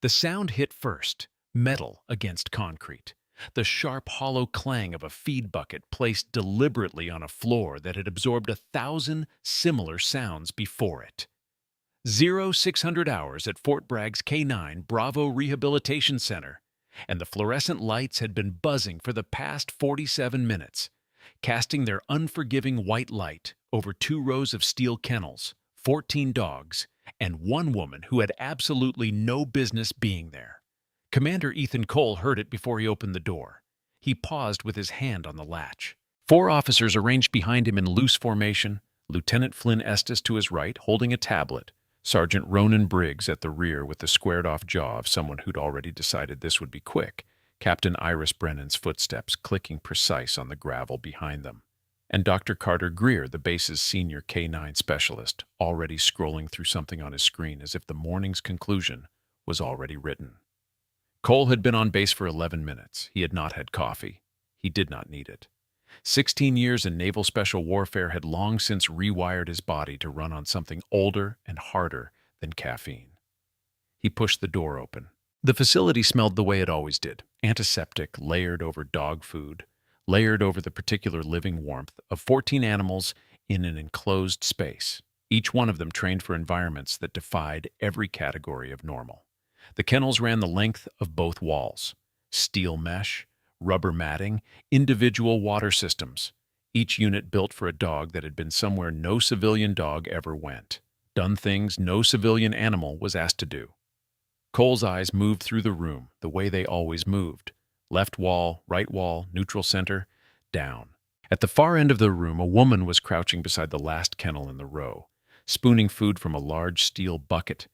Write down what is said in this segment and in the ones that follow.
The sound hit first, metal against concrete. The sharp, hollow clang of a feed bucket placed deliberately on a floor that had absorbed 1,000 similar sounds before it. 0600 hours at Fort Bragg's K9 Bravo Rehabilitation Center, and the fluorescent lights had been buzzing for the past 47 minutes, casting their unforgiving white light over 2 rows of steel kennels, 14 dogs, and one woman who had absolutely no business being there. Commander Ethan Cole heard it before he opened the door. He paused with his hand on the latch. 4 officers arranged behind him in loose formation, Lieutenant Flynn Estes to his right, holding a tablet, Sergeant Ronan Briggs at the rear with the squared-off jaw of someone who'd already decided this would be quick, Captain Iris Brennan's footsteps clicking precise on the gravel behind them, and Dr. Carter Greer, the base's senior K9 specialist, already scrolling through something on his screen as if the morning's conclusion was already written. Cole had been on base for 11 minutes. He had not had coffee. He did not need it. 16 years in naval special warfare had long since rewired his body to run on something older and harder than caffeine. He pushed the door open. The facility smelled the way it always did, antiseptic, layered over dog food, layered over the particular living warmth of 14 animals in an enclosed space, each one of them trained for environments that defied every category of normal. The kennels ran the length of both walls. Steel mesh, rubber matting, individual water systems, each unit built for a dog that had been somewhere no civilian dog ever went, done things no civilian animal was asked to do. Cole's eyes moved through the room the way they always moved. Left wall, right wall, neutral center, down. At the far end of the room, a woman was crouching beside the last kennel in the row, spooning food from a large steel bucket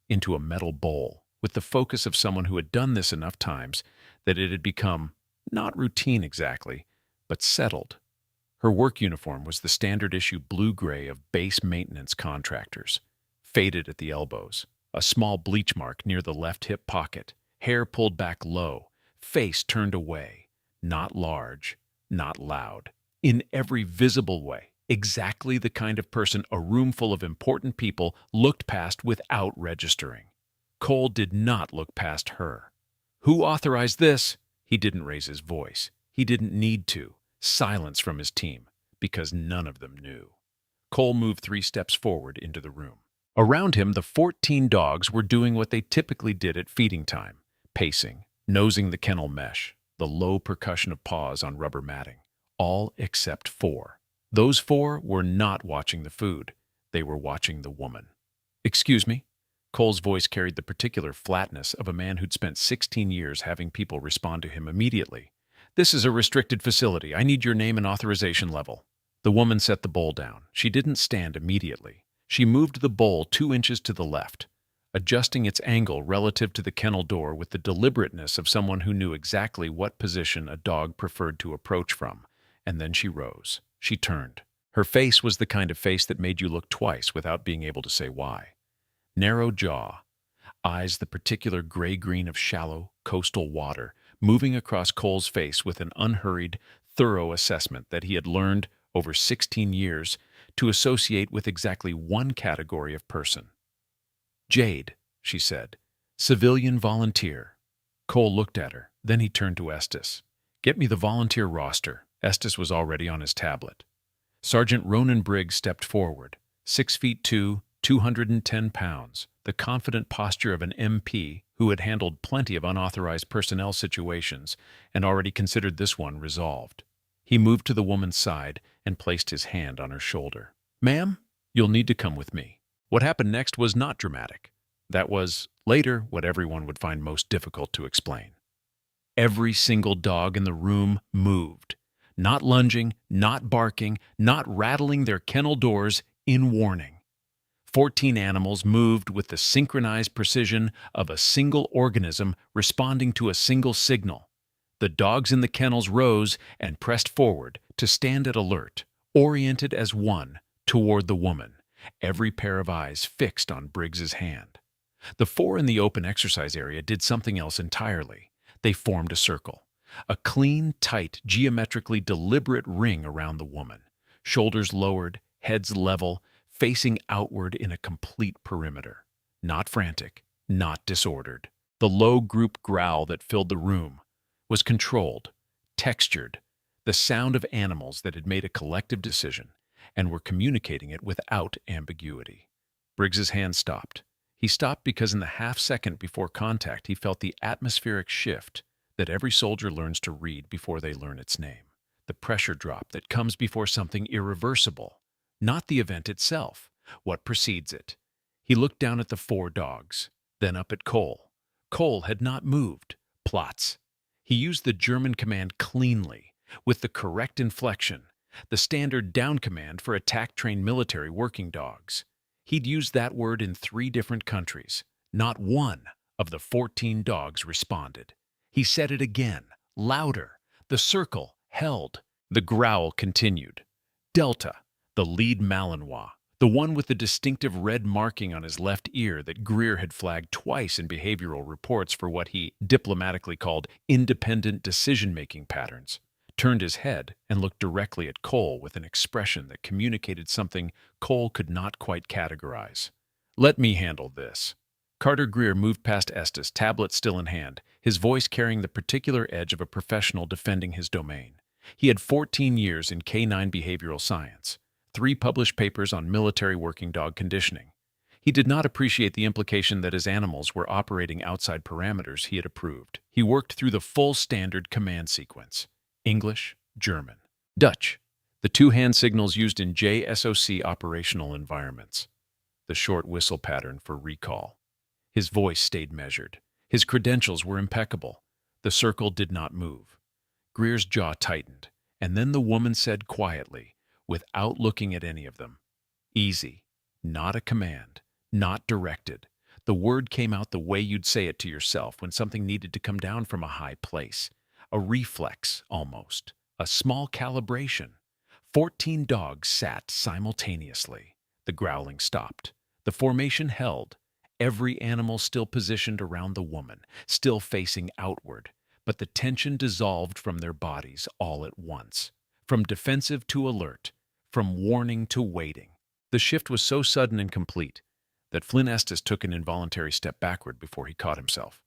into a metal bowl, with the focus of someone who had done this enough times that it had become not routine exactly, but settled. Her work uniform was the standard-issue blue-gray of base maintenance contractors, faded at the elbows, a small bleach mark near the left hip pocket, hair pulled back low, face turned away, not large, not loud, in every visible way, exactly the kind of person a room full of important people looked past without registering. Cole did not look past her. Who authorized this? He didn't raise his voice. He didn't need to. Silence from his team, because none of them knew. Cole moved 3 steps forward into the room. Around him, the 14 dogs were doing what they typically did at feeding time, pacing, nosing the kennel mesh, the low percussion of paws on rubber matting, all except 4. Those 4 were not watching the food. They were watching the woman. "Excuse me?" Cole's voice carried the particular flatness of a man who'd spent 16 years having people respond to him immediately. "This is a restricted facility. I need your name and authorization level." The woman set the bowl down. She didn't stand immediately. She moved the bowl 2 inches to the left, adjusting its angle relative to the kennel door with the deliberateness of someone who knew exactly what position a dog preferred to approach from. And then she rose. She turned. Her face was the kind of face that made you look twice without being able to say why. Narrow jaw, eyes the particular gray-green of shallow, coastal water, moving across Cole's face with an unhurried, thorough assessment that he had learned over 16 years to associate with exactly one category of person. "Jade," she said, "civilian volunteer." Cole looked at her. Then he turned to Estes. "Get me the volunteer roster." Estes was already on his tablet. Sergeant Ronan Briggs stepped forward, 6'2", 210 pounds, the confident posture of an MP who had handled plenty of unauthorized personnel situations and already considered this one resolved. He moved to the woman's side and placed his hand on her shoulder. "Ma'am, you'll need to come with me." What happened next was not dramatic. That was, later, what everyone would find most difficult to explain. Every single dog in the room moved, not lunging, not barking, not rattling their kennel doors in warning. 14 animals moved with the synchronized precision of a single organism responding to a single signal. The dogs in the kennels rose and pressed forward to stand at alert, oriented as one toward the woman, every pair of eyes fixed on Briggs's hand. The 4 in the open exercise area did something else entirely. They formed a circle, a clean, tight, geometrically deliberate ring around the woman, shoulders lowered, heads level, facing outward in a complete perimeter. Not frantic, not disordered, The low group growl that filled the room was controlled, textured, the sound of animals that had made a collective decision and were communicating it without ambiguity. Briggs's hand stopped. He stopped because in the half-second before contact he felt the atmospheric shift that every soldier learns to read before they learn its name. The pressure drop that comes before something irreversible, not the event itself, what precedes it. He looked down at the four dogs, then up at Cole. Cole had not moved. Plots. He used the German command cleanly, with the correct inflection, the standard down command for attack-trained military working dogs. He'd used that word in 3 different countries. Not one of the 14 dogs responded. He said it again, louder. The circle held. The growl continued. Delta, the lead Malinois, the one with the distinctive red marking on his left ear that Greer had flagged twice in behavioral reports for what he diplomatically called independent decision-making patterns, turned his head and looked directly at Cole with an expression that communicated something Cole could not quite categorize. "Let me handle this." Carter Greer moved past Estes, tablet still in hand, his voice carrying the particular edge of a professional defending his domain. He had 14 years in K9 behavioral science, 3 published papers on military working dog conditioning. He did not appreciate the implication that his animals were operating outside parameters he had approved. He worked through the full standard command sequence. English, German, Dutch, the 2 hand signals used in JSOC operational environments, the short whistle pattern for recall. His voice stayed measured. His credentials were impeccable. The circle did not move. Greer's jaw tightened, and then the woman said quietly, without looking at any of them, "Easy." Not a command, not directed. The word came out the way you'd say it to yourself when something needed to come down from a high place. A reflex, almost. A small calibration. 14 dogs sat simultaneously. The growling stopped. The formation held. Every animal still positioned around the woman, still facing outward. But the tension dissolved from their bodies all at once. From defensive to alert. From warning to waiting. The shift was so sudden and complete that Flynn Estes took an involuntary step backward before he caught himself.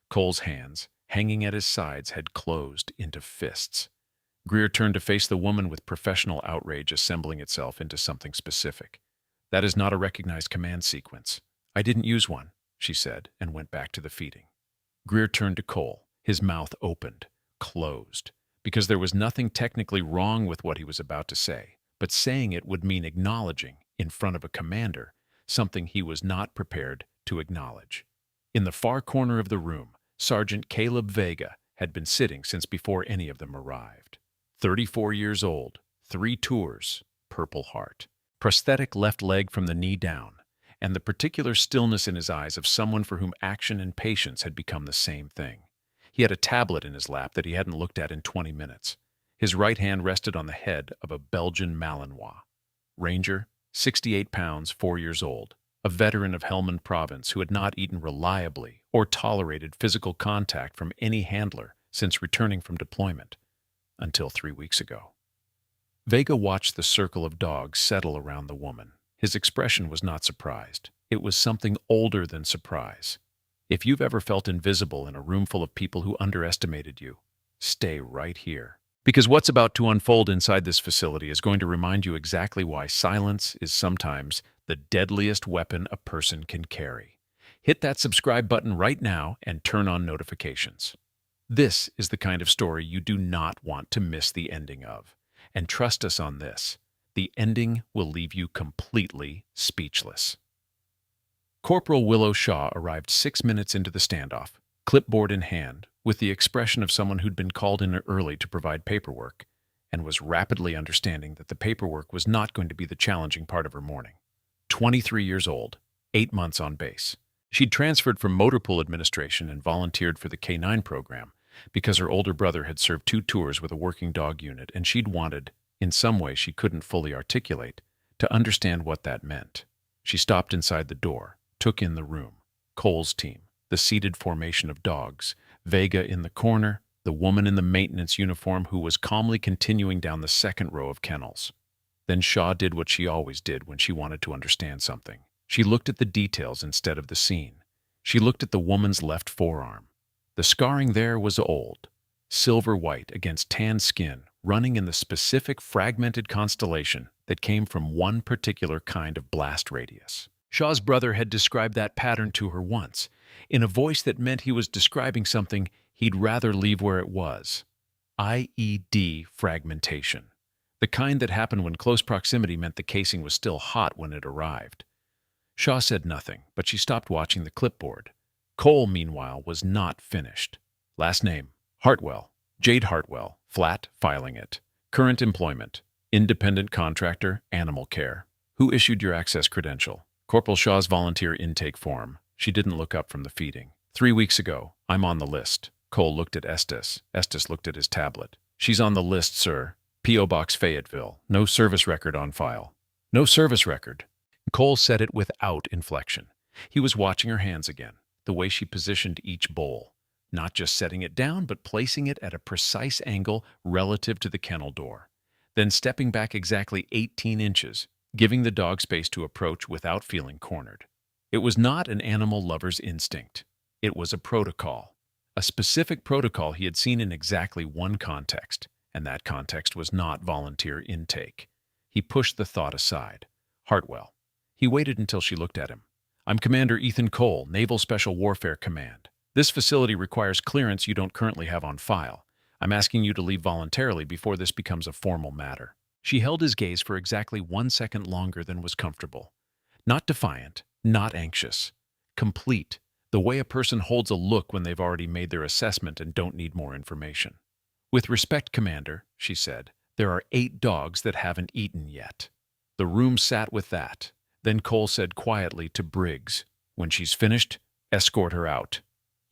Cole's hands, hanging at his sides, had closed into fists. Greer turned to face the woman with professional outrage assembling itself into something specific. "That is not a recognized command sequence. I didn't use one," she said, and went back to the feeding. Greer turned to Cole, his mouth opened, closed, because there was nothing technically wrong with what he was about to say, but saying it would mean acknowledging, in front of a commander, something he was not prepared to acknowledge. In the far corner of the room, Sergeant Caleb Vega had been sitting since before any of them arrived. 34 years old, 3 tours, Purple Heart, prosthetic left leg from the knee down, and the particular stillness in his eyes of someone for whom action and patience had become the same thing. He had a tablet in his lap that he hadn't looked at in 20 minutes. His right hand rested on the head of a Belgian Malinois. Ranger, 68 pounds, 4 years old, a veteran of Helmand Province who had not eaten reliably or tolerated physical contact from any handler since returning from deployment, until 3 weeks ago. Vega watched the circle of dogs settle around the woman. His expression was not surprised. It was something older than surprise. If you've ever felt invisible in a room full of people who underestimated you, stay right here. Because what's about to unfold inside this facility is going to remind you exactly why silence is sometimes the deadliest weapon a person can carry. Hit that subscribe button right now and turn on notifications. This is the kind of story you do not want to miss the ending of. And trust us on this, the ending will leave you completely speechless. Corporal Willow Shaw arrived 6 minutes into the standoff, clipboard in hand, with the expression of someone who'd been called in early to provide paperwork, and was rapidly understanding that the paperwork was not going to be the challenging part of her morning. 23 years old, 8 months on base. She'd transferred from motor pool administration and volunteered for the K9 program because her older brother had served 2 tours with a working dog unit, and she'd wanted, in some way she couldn't fully articulate, to understand what that meant. She stopped inside the door, took in the room, Cole's team, the seated formation of dogs, Vega in the corner, the woman in the maintenance uniform who was calmly continuing down the second row of kennels. Then Shaw did what she always did when she wanted to understand something. She looked at the details instead of the scene. She looked at the woman's left forearm. The scarring there was old, silver white against tan skin, running in the specific fragmented constellation that came from one particular kind of blast radius. Shaw's brother had described that pattern to her once, in a voice that meant he was describing something he'd rather leave where it was. IED fragmentation. The kind that happened when close proximity meant the casing was still hot when it arrived. Shaw said nothing, but she stopped watching the clipboard. Cole, meanwhile, was not finished. Last name, Hartwell. Jade Hartwell. Flat, filing it. Current employment, independent contractor, animal care. Who issued your access credential? Corporal Shaw's volunteer intake form. She didn't look up from the feeding. 3 weeks ago. I'm on the list. Cole looked at Estes. Estes looked at his tablet. She's on the list, sir. P.O. Box Fayetteville. No service record on file. No service record. Cole said it without inflection. He was watching her hands again, the way she positioned each bowl, not just setting it down, but placing it at a precise angle relative to the kennel door, then stepping back exactly 18 inches, giving the dog space to approach without feeling cornered. It was not an animal lover's instinct. It was a protocol, a specific protocol he had seen in exactly one context, and that context was not volunteer intake. He pushed the thought aside. Hartwell. He waited until she looked at him. I'm Commander Ethan Cole, Naval Special Warfare Command. This facility requires clearance you don't currently have on file. I'm asking you to leave voluntarily before this becomes a formal matter. She held his gaze for exactly 1 second longer than was comfortable. Not defiant, not anxious. Complete, the way a person holds a look when they've already made their assessment and don't need more information. With respect, Commander, she said, there are 8 dogs that haven't eaten yet. The room sat with that. Then Cole said quietly to Briggs, when she's finished, escort her out.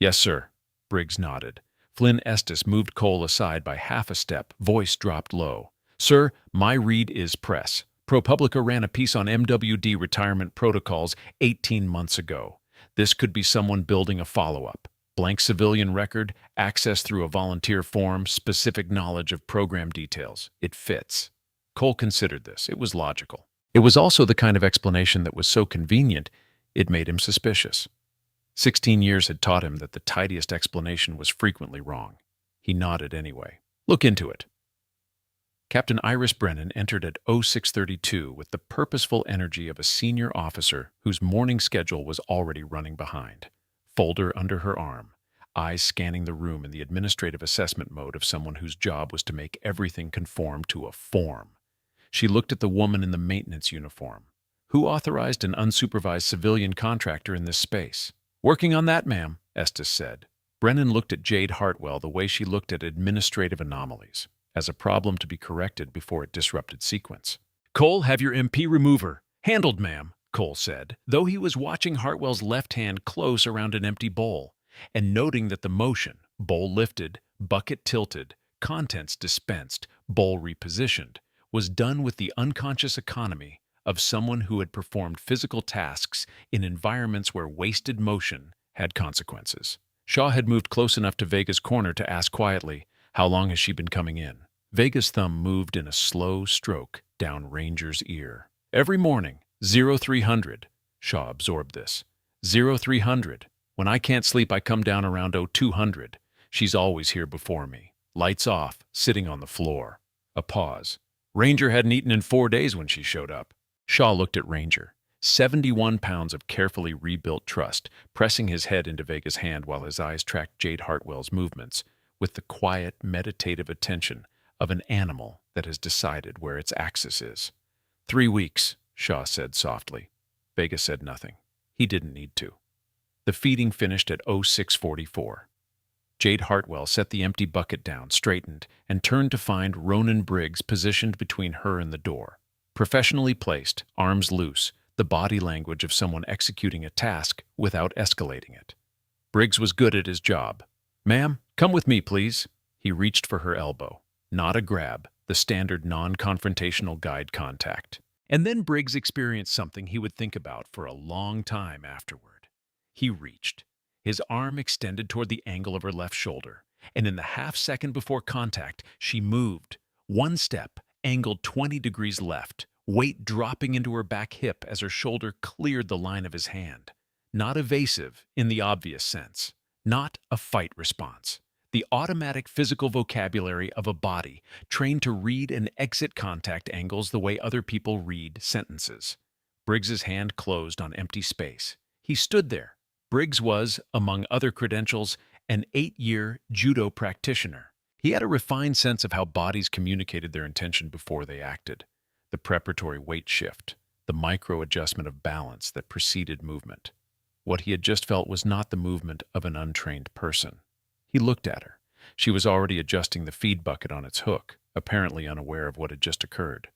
Yes, sir. Briggs nodded. Flynn Estes moved Cole aside by half a step, voice dropped low. Sir, my read is press. ProPublica ran a piece on MWD retirement protocols 18 months ago. This could be someone building a follow-up. Blank civilian record, access through a volunteer form, specific knowledge of program details. It fits. Cole considered this. It was logical. It was also the kind of explanation that was so convenient, it made him suspicious. 16 years had taught him that the tidiest explanation was frequently wrong. He nodded anyway. Look into it. Captain Iris Brennan entered at 0632 with the purposeful energy of a senior officer whose morning schedule was already running behind. Folder under her arm, eyes scanning the room in the administrative assessment mode of someone whose job was to make everything conform to a form. She looked at the woman in the maintenance uniform. Who authorized an unsupervised civilian contractor in this space? Working on that, ma'am, Estes said. Brennan looked at Jade Hartwell the way she looked at administrative anomalies, as a problem to be corrected before it disrupted sequence. Cole, have your MP remover. Handled, ma'am, Cole said, though he was watching Hartwell's left hand close around an empty bowl, and noting that the motion, bowl lifted, bucket tilted, contents dispensed, bowl repositioned, was done with the unconscious economy of someone who had performed physical tasks in environments where wasted motion had consequences. Shaw had moved close enough to Vega's corner to ask quietly, how long has she been coming in? Vega's thumb moved in a slow stroke down Ranger's ear. Every morning, 0300. Shaw absorbed this. 0300. When I can't sleep, I come down around 0200. She's always here before me. Lights off, sitting on the floor. A pause. Ranger hadn't eaten in 4 days when she showed up. Shaw looked at Ranger, 71 pounds of carefully rebuilt trust, pressing his head into Vega's hand while his eyes tracked Jade Hartwell's movements with the quiet, meditative attention of an animal that has decided where its axis is. 3 weeks, Shaw said softly. Vega said nothing. He didn't need to. The feeding finished at 0644. Jade Hartwell set the empty bucket down, straightened, and turned to find Ronan Briggs positioned between her and the door. Professionally placed, arms loose, the body language of someone executing a task without escalating it. Briggs was good at his job. Ma'am, come with me, please. He reached for her elbow. Not a grab, the standard non-confrontational guide contact. And then Briggs experienced something he would think about for a long time afterward. He reached. His arm extended toward the angle of her left shoulder, and in the half second before contact, she moved. 1 step, angled 20 degrees left, weight dropping into her back hip as her shoulder cleared the line of his hand. not evasive in the obvious sense, not a fight response. The automatic physical vocabulary of a body trained to read and exit contact angles the way other people read sentences. Briggs's hand closed on empty space. He stood there. Briggs was, among other credentials, an 8-year judo practitioner. He had a refined sense of how bodies communicated their intention before they acted. The preparatory weight shift, the micro-adjustment of balance that preceded movement. What he had just felt was not the movement of an untrained person. He looked at her. She was already adjusting the feed bucket on its hook, apparently unaware of what had just occurred.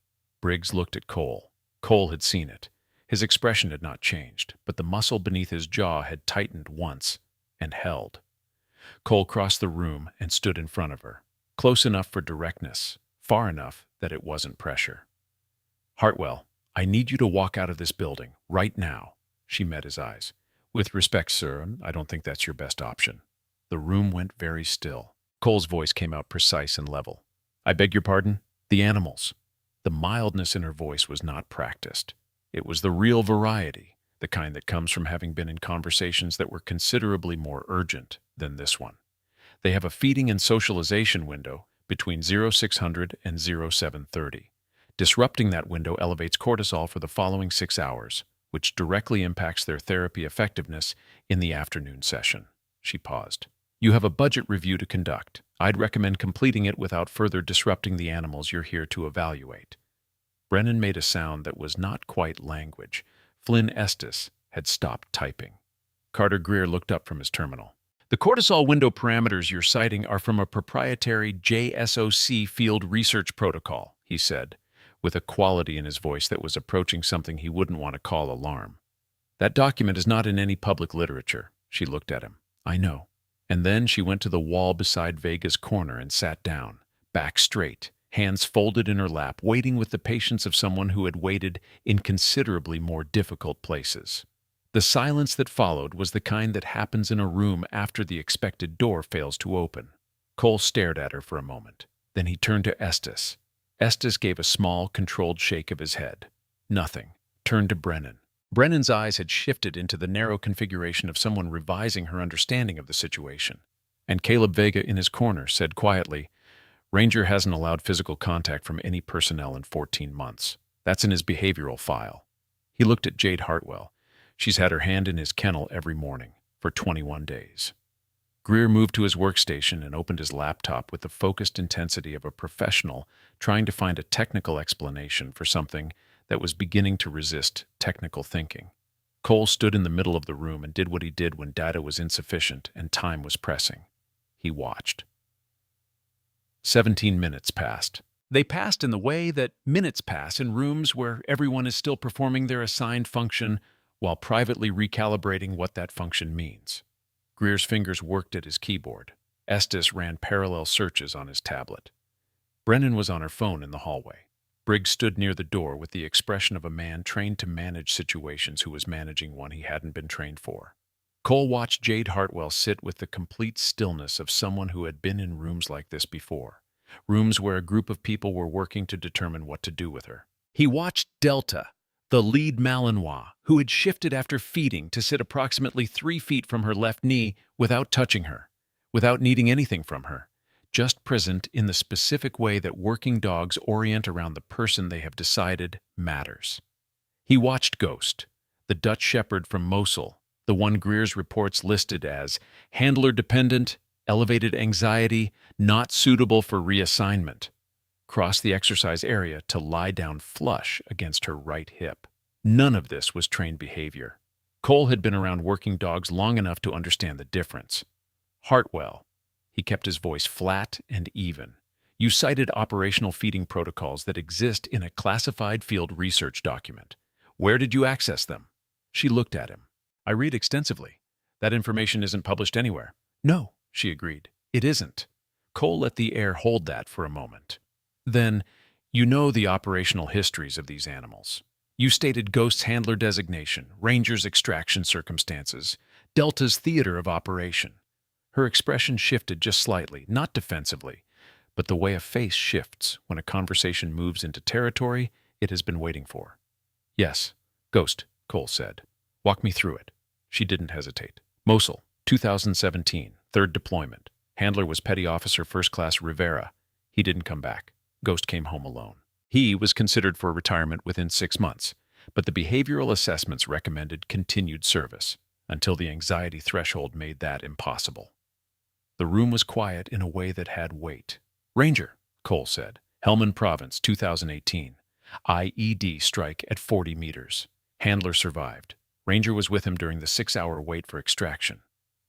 Briggs looked at Cole. Cole had seen it. His expression had not changed, but the muscle beneath his jaw had tightened once and held. Cole crossed the room and stood in front of her, close enough for directness, far enough that it wasn't pressure. "Hartwell, I need you to walk out of this building, right now." She met his eyes. "With respect, sir, I don't think that's your best option." The room went very still. Cole's voice came out precise and level. "I beg your pardon? The animals." The mildness in her voice was not practiced. It was the real variety, the kind that comes from having been in conversations that were considerably more urgent than this one. They have a feeding and socialization window between 0600 and 0730. Disrupting that window elevates cortisol for the following 6 hours, which directly impacts their therapy effectiveness in the afternoon session. She paused. "You have a budget review to conduct. I'd recommend completing it without further disrupting the animals you're here to evaluate." Brennan made a sound that was not quite language. Flynn Estes had stopped typing. Carter Greer looked up from his terminal. "The cortisol window parameters you're citing are from a proprietary JSOC field research protocol," he said, with a quality in his voice that was approaching something he wouldn't want to call alarm. "That document is not in any public literature." She looked at him. "I know." And then she went to the wall beside Vega's corner and sat down, back straight, hands folded in her lap, waiting with the patience of someone who had waited in considerably more difficult places. The silence that followed was the kind that happens in a room after the expected door fails to open. Cole stared at her for a moment. Then he turned to Estes. Estes gave a small, controlled shake of his head. Nothing. Turned to Brennan. Brennan's eyes had shifted into the narrow configuration of someone revising her understanding of the situation. And Caleb Vega in his corner said quietly, "Ranger hasn't allowed physical contact from any personnel in 14 months. That's in his behavioral file." He looked at Jade Hartwell. "She's had her hand in his kennel every morning for 21 days. Greer moved to his workstation and opened his laptop with the focused intensity of a professional trying to find a technical explanation for something that was beginning to resist technical thinking. Cole stood in the middle of the room and did what he did when data was insufficient and time was pressing. He watched. 17 minutes passed. They passed in the way that minutes pass in rooms where everyone is still performing their assigned function while privately recalibrating what that function means. Greer's fingers worked at his keyboard. Estes ran parallel searches on his tablet. Brennan was on her phone in the hallway. Briggs stood near the door with the expression of a man trained to manage situations who was managing one he hadn't been trained for. Cole watched Jade Hartwell sit with the complete stillness of someone who had been in rooms like this before, rooms where a group of people were working to determine what to do with her. He watched Delta, the lead Malinois, who had shifted after feeding to sit approximately 3 feet from her left knee without touching her, without needing anything from her, just present in the specific way that working dogs orient around the person they have decided matters. He watched Ghost, the Dutch Shepherd from Mosul, the one Greer's reports listed as handler-dependent, elevated anxiety, not suitable for reassignment, cross the exercise area to lie down flush against her right hip. None of this was trained behavior. Cole had been around working dogs long enough to understand the difference. "Hartwell," he kept his voice flat and even, "you cited operational feeding protocols that exist in a classified field research document. Where did you access them?" She looked at him. "I read extensively. That information isn't published anywhere." "No," she agreed. "It isn't." Cole let the air hold that for a moment. "Then, you know the operational histories of these animals. You stated Ghost's handler designation, Ranger's extraction circumstances, Delta's theater of operation." Her expression shifted just slightly, not defensively, but the way a face shifts when a conversation moves into territory it has been waiting for. "Yes, Ghost," Cole said. "Walk me through it." She didn't hesitate. Mosul, 2017, third deployment. Handler was Petty Officer First Class Rivera. He didn't come back. Ghost came home alone. He was considered for retirement within 6 months, but the behavioral assessments recommended continued service until the anxiety threshold made that impossible. The room was quiet in a way that had weight. Ranger, Cole said. Helmand Province, 2018. IED strike at 40 meters. Handler survived. Ranger was with him during the 6-hour wait for extraction.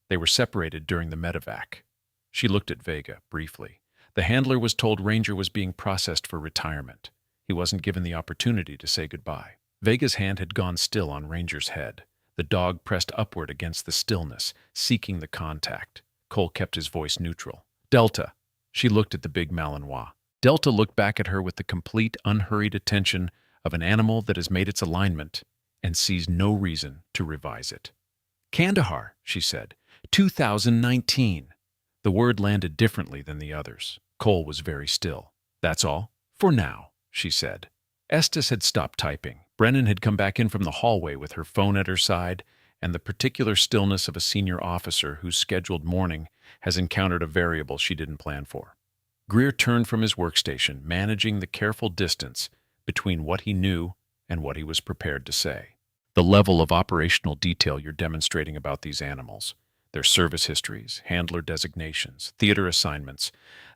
They were separated during the medevac. She looked at Vega, briefly. The handler was told Ranger was being processed for retirement. He wasn't given the opportunity to say goodbye. Vega's hand had gone still on Ranger's head. The dog pressed upward against the stillness, seeking the contact. Cole kept his voice neutral. Delta. She looked at the big Malinois. Delta looked back at her with the complete, unhurried attention of an animal that has made its alignment and sees no reason to revise it. Kandahar, she said. 2019. The word landed differently than the others. Cole was very still. That's all? For now, she said. Estes had stopped typing. Brennan had come back in from the hallway with her phone at her side and the particular stillness of a senior officer whose scheduled morning has encountered a variable she didn't plan for. Greer turned from his workstation, managing the careful distance between what he knew and what he was prepared to say. The level of operational detail you're demonstrating about these animals, their service histories, handler designations, theater assignments,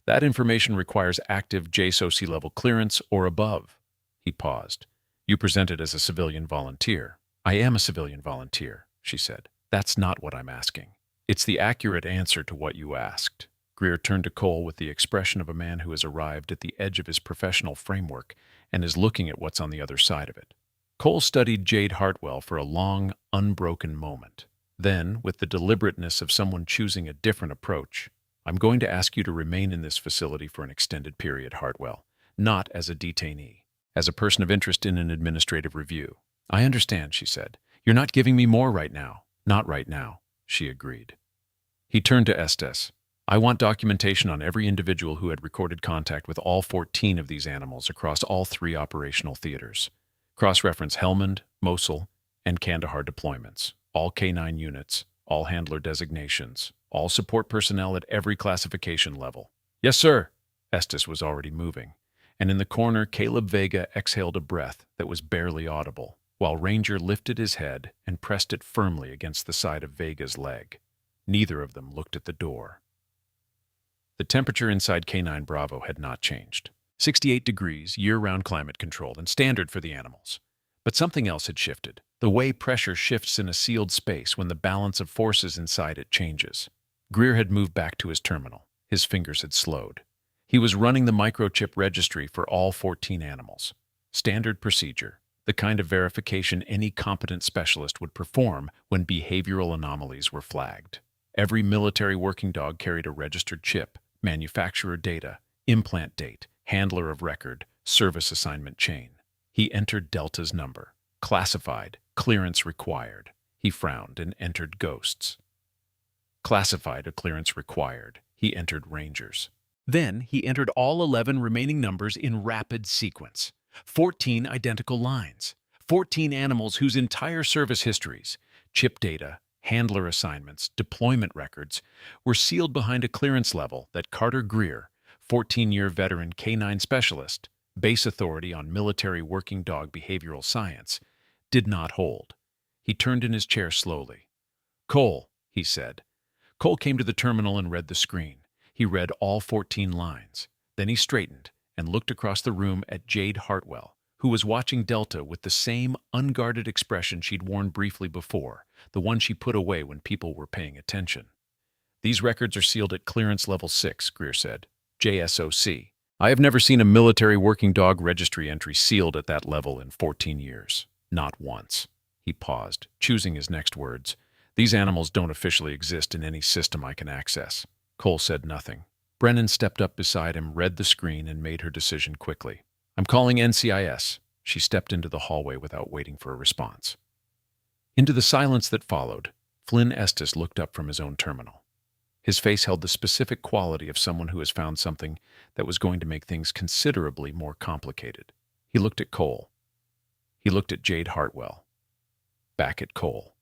that information requires active JSOC level clearance or above. He paused. You presented as a civilian volunteer. I am a civilian volunteer, she said. That's not what I'm asking. It's the accurate answer to what you asked. Greer turned to Cole with the expression of a man who has arrived at the edge of his professional framework and is looking at what's on the other side of it. Cole studied Jade Hartwell for a long, unbroken moment. Then, with the deliberateness of someone choosing a different approach, I'm going to ask you to remain in this facility for an extended period, Hartwell, not as a detainee, as a person of interest in an administrative review. I understand, she said. You're not giving me more right now. Not right now, she agreed. He turned to Estes. I want documentation on every individual who had recorded contact with all 14 of these animals across all 3 operational theaters. Cross-reference Helmand, Mosul, and Kandahar deployments, all K9 units, all handler designations, all support personnel at every classification level. Yes, sir. Estes was already moving, and in the corner Caleb Vega exhaled a breath that was barely audible, while Ranger lifted his head and pressed it firmly against the side of Vega's leg. Neither of them looked at the door. The temperature inside K9 Bravo had not changed. 68 degrees, year-round climate-controlled, and standard for the animals. But something else had shifted. The way pressure shifts in a sealed space when the balance of forces inside it changes. Greer had moved back to his terminal. His fingers had slowed. He was running the microchip registry for all 14 animals. Standard procedure, the kind of verification any competent specialist would perform when behavioral anomalies were flagged. Every military working dog carried a registered chip, manufacturer data, implant date, handler of record, service assignment chain. He entered Delta's number. Classified, clearance required. He frowned and entered Ghost's. Classified, a clearance required. He entered Ranger's. Then he entered all 11 remaining numbers in rapid sequence. 14 identical lines. 14 animals whose entire service histories, chip data, handler assignments, deployment records, were sealed behind a clearance level that Carter Greer, 14-year veteran K9 specialist, base authority on military working dog behavioral science, did not hold. He turned in his chair slowly. Cole, he said. Cole came to the terminal and read the screen. He read all 14 lines. Then he straightened and looked across the room at Jade Hartwell, who was watching Delta with the same unguarded expression she'd worn briefly before, the one she put away when people were paying attention. These records are sealed at clearance level 6, Greer said. JSOC. I have never seen a military working dog registry entry sealed at that level in 14 years. Not once. He paused, choosing his next words. These animals don't officially exist in any system I can access. Cole said nothing. Brennan stepped up beside him, read the screen, and made her decision quickly. I'm calling NCIS. She stepped into the hallway without waiting for a response. Into the silence that followed, Flynn Estes looked up from his own terminal. His face held the specific quality of someone who has found something that was going to make things considerably more complicated. He looked at Cole. He looked at Jade Hartwell. Back at Cole.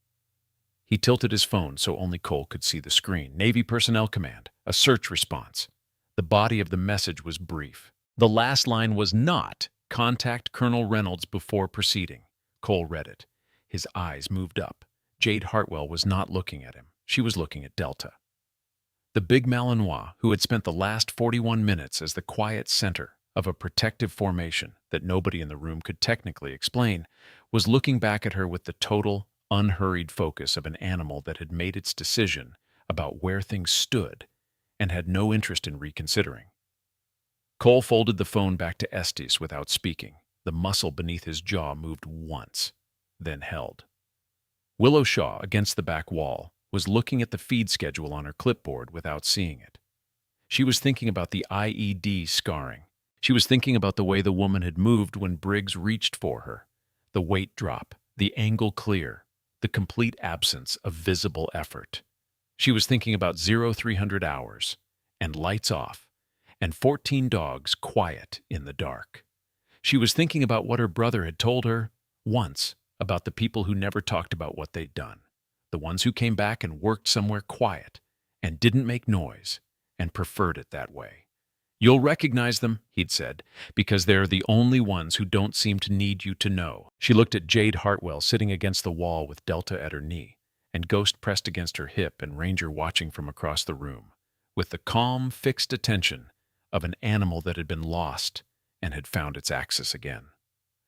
He tilted his phone so only Cole could see the screen. Navy Personnel Command, a search response. The body of the message was brief. The last line was not, "Contact Colonel Reynolds before proceeding." Cole read it. His eyes moved up. Jade Hartwell was not looking at him. She was looking at Delta. The big Malinois, who had spent the last 41 minutes as the quiet center of a protective formation that nobody in the room could technically explain, was looking back at her with the total, unhurried focus of an animal that had made its decision about where things stood and had no interest in reconsidering. Cole folded the phone back to Estes without speaking. The muscle beneath his jaw moved once, then held. Willow Shaw, against the back wall, was looking at the feed schedule on her clipboard without seeing it. She was thinking about the IED scarring. She was thinking about the way the woman had moved when Briggs reached for her. The weight drop, the angle clear, the complete absence of visible effort. She was thinking about 0300 hours, and lights off, and 14 dogs quiet in the dark. She was thinking about what her brother had told her once about the people who never talked about what they'd done, the ones who came back and worked somewhere quiet and didn't make noise and preferred it that way. "You'll recognize them," he'd said, "because they're the only ones who don't seem to need you to know." She looked at Jade Hartwell sitting against the wall with Delta at her knee, and Ghost pressed against her hip and Ranger watching from across the room, with the calm, fixed attention of an animal that had been lost and had found its axis again.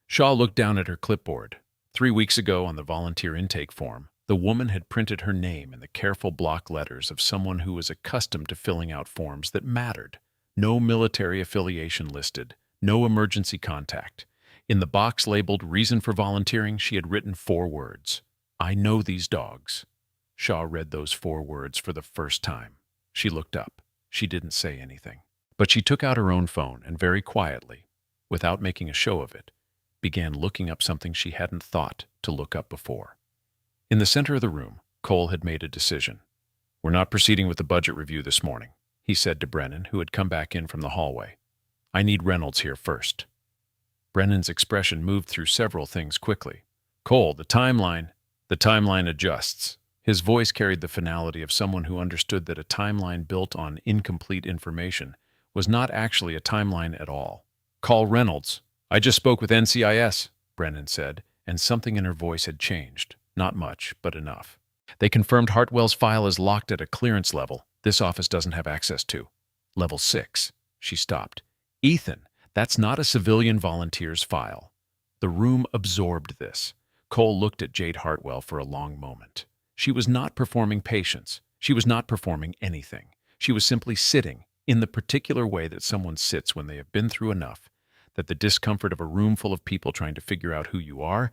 Shaw looked down at her clipboard. 3 weeks ago on the volunteer intake form, the woman had printed her name in the careful block letters of someone who was accustomed to filling out forms that mattered. No military affiliation listed, no emergency contact. In the box labeled "Reason for Volunteering," she had written 4 words. "I know these dogs." Shaw read those 4 words for the first time. She looked up. She didn't say anything. But she took out her own phone and very quietly, without making a show of it, began looking up something she hadn't thought to look up before. In the center of the room, Cole had made a decision. "We're not proceeding with the budget review this morning," he said to Brennan, who had come back in from the hallway. "I need Reynolds here first." Brennan's expression moved through several things quickly. "Cole, the timeline adjusts." His voice carried the finality of someone who understood that a timeline built on incomplete information was not actually a timeline at all. "Call Reynolds." "I just spoke with NCIS," Brennan said, and something in her voice had changed. Not much, but enough. "They confirmed Hartwell's file is locked at a clearance level this office doesn't have access to. Level 6. She stopped. "Ethan, that's not a civilian volunteer's file." The room absorbed this. Cole looked at Jade Hartwell for a long moment. She was not performing patience. She was not performing anything. She was simply sitting in the particular way that someone sits when they have been through enough, that the discomfort of a room full of people trying to figure out who you are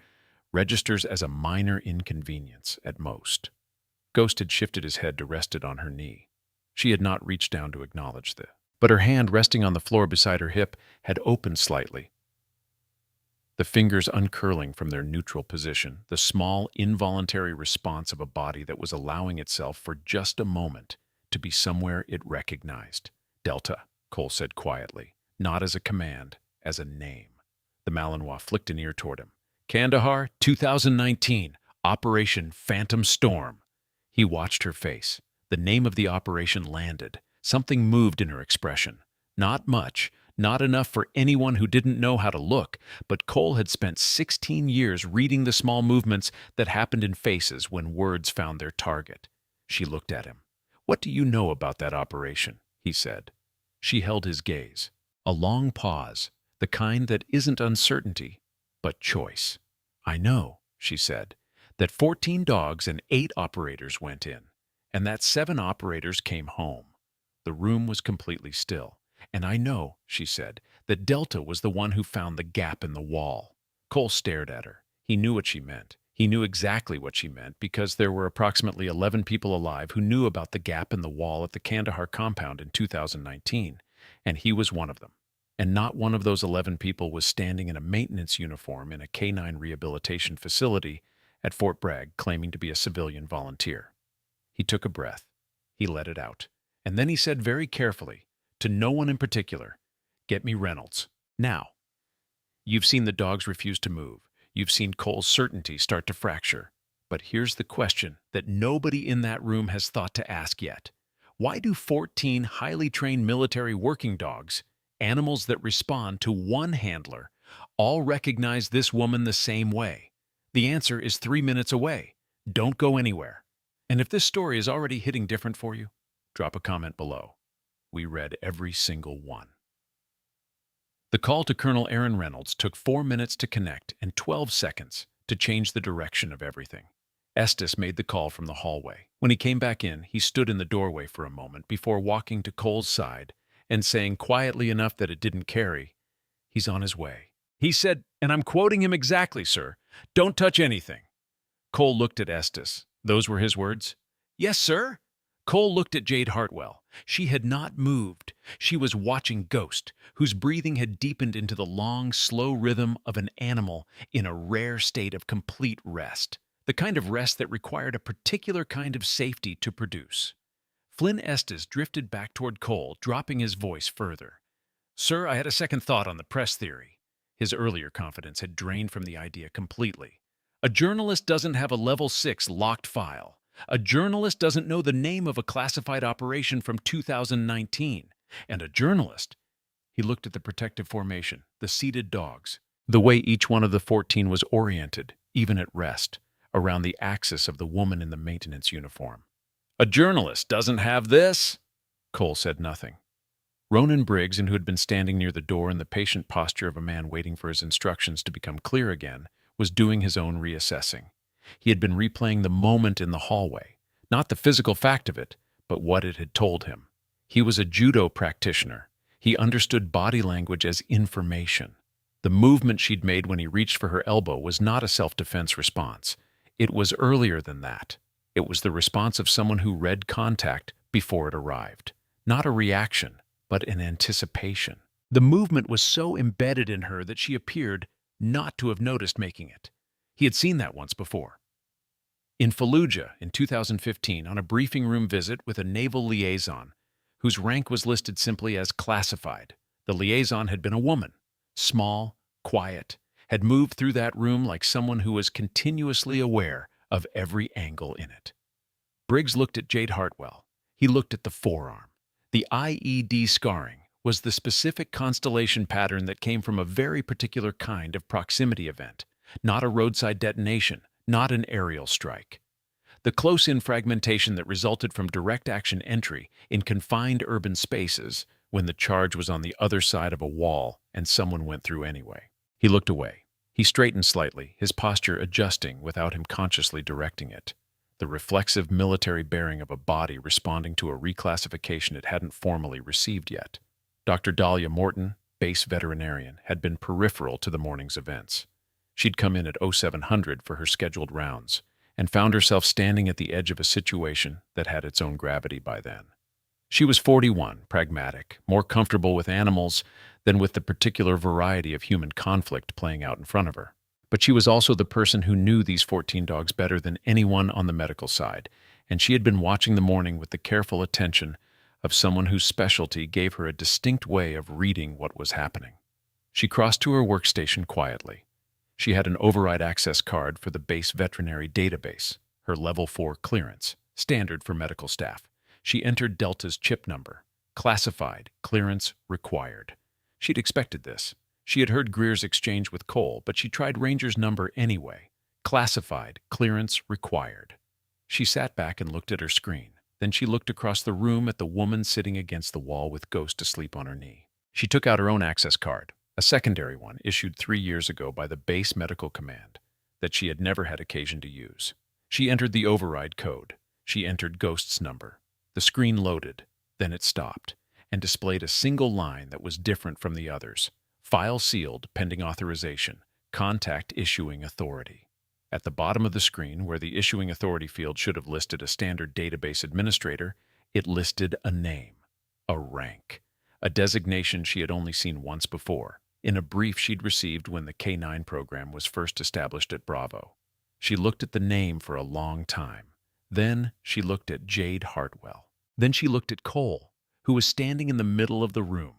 registers as a minor inconvenience at most. Ghost had shifted his head to rest it on her knee. She had not reached down to acknowledge this, but her hand resting on the floor beside her hip had opened slightly, the fingers uncurling from their neutral position, the small, involuntary response of a body that was allowing itself for just a moment to be somewhere it recognized. "Delta," Cole said quietly, not as a command, as a name. The Malinois flicked an ear toward him. "Kandahar, 2019, Operation Phantom Storm." He watched her face. The name of the operation landed. Something moved in her expression. Not much, not enough for anyone who didn't know how to look, but Cole had spent 16 years reading the small movements that happened in faces when words found their target. She looked at him. "What do you know about that operation?" he said. She held his gaze. A long pause, the kind that isn't uncertainty, but choice. "I know," she said, "that 14 dogs and 8 operators went in, and that 7 operators came home." The room was completely still. "And I know," she said, "that Delta was the one who found the gap in the wall." Cole stared at her. He knew what she meant. He knew exactly what she meant because there were approximately 11 people alive who knew about the gap in the wall at the Kandahar compound in 2019, and he was one of them. And not one of those 11 people was standing in a maintenance uniform in a canine rehabilitation facility at Fort Bragg claiming to be a civilian volunteer. He took a breath. He let it out. And then he said very carefully, to no one in particular, "Get me Reynolds. Now." You've seen the dogs refuse to move. You've seen Cole's certainty start to fracture. But here's the question that nobody in that room has thought to ask yet. Why do 14 highly trained military working dogs, animals that respond to one handler, all recognize this woman the same way? The answer is 3 minutes away. Don't go anywhere. And if this story is already hitting different for you, drop a comment below. We read every single one. The call to Colonel Aaron Reynolds took 4 minutes to connect and 12 seconds to change the direction of everything. Estes made the call from the hallway. When he came back in, he stood in the doorway for a moment before walking to Cole's side and saying quietly enough that it didn't carry, "He's on his way." He said, and I'm quoting him exactly, sir, "Don't touch anything." Cole looked at Estes. Those were his words. "Yes, sir." Cole looked at Jade Hartwell. She had not moved. She was watching Ghost, whose breathing had deepened into the long, slow rhythm of an animal in a rare state of complete rest, the kind of rest that required a particular kind of safety to produce. Flynn Estes drifted back toward Cole, dropping his voice further. "Sir, I had a second thought on the press theory." His earlier confidence had drained from the idea completely. A journalist doesn't have a level 6 locked file. A journalist doesn't know the name of a classified operation from 2019. And a journalist, he looked at the protective formation, the seated dogs, the way each one of the 14 was oriented, even at rest, around the axis of the woman in the maintenance uniform. "A journalist doesn't have this?" Cole said nothing. Ronan Briggs, who had been standing near the door in the patient posture of a man waiting for his instructions to become clear again, was doing his own reassessing. He had been replaying the moment in the hallway, not the physical fact of it, but what it had told him. He was a judo practitioner. He understood body language as information. The movement she'd made when he reached for her elbow was not a self-defense response. It was earlier than that. It was the response of someone who read contact before it arrived. Not a reaction, but an anticipation. The movement was so embedded in her that she appeared not to have noticed making it. He had seen that once before. In Fallujah in 2015, on a briefing room visit with a naval liaison, whose rank was listed simply as classified, the liaison had been a woman, small, quiet, had moved through that room like someone who was continuously aware of every angle in it. Briggs looked at Jade Hartwell. He looked at the forearm. The IED scarring was the specific constellation pattern that came from a very particular kind of proximity event. Not a roadside detonation, not an aerial strike. The close-in fragmentation that resulted from direct action entry in confined urban spaces when the charge was on the other side of a wall and someone went through anyway. He looked away. He straightened slightly, his posture adjusting without him consciously directing it. The reflexive military bearing of a body responding to a reclassification it hadn't formally received yet. Dr. Dahlia Morton, base veterinarian, had been peripheral to the morning's events. She'd come in at 0700 for her scheduled rounds and found herself standing at the edge of a situation that had its own gravity by then. She was 41, pragmatic, more comfortable with animals than with the particular variety of human conflict playing out in front of her. But she was also the person who knew these 14 dogs better than anyone on the medical side, and she had been watching the morning with the careful attention of someone whose specialty gave her a distinct way of reading what was happening. She crossed to her workstation quietly. She had an override access card for the base veterinary database, her level 4 clearance, standard for medical staff. She entered Delta's chip number, classified, clearance required. She'd expected this. She had heard Greer's exchange with Cole, but she tried Ranger's number anyway. Classified, clearance required. She sat back and looked at her screen. Then she looked across the room at the woman sitting against the wall with Ghost asleep on her knee. She took out her own access card, a secondary one issued 3 years ago by the base medical command that she had never had occasion to use. She entered the override code. She entered Ghost's number. The screen loaded, then it stopped, and displayed a single line that was different from the others. File sealed, pending authorization. Contact issuing authority. At the bottom of the screen, where the issuing authority field should have listed a standard database administrator, it listed a name, a rank, a designation she had only seen once before, in a brief she'd received when the K9 program was first established at Bravo. She looked at the name for a long time. Then she looked at Jade Hartwell. Then she looked at Cole, who was standing in the middle of the room,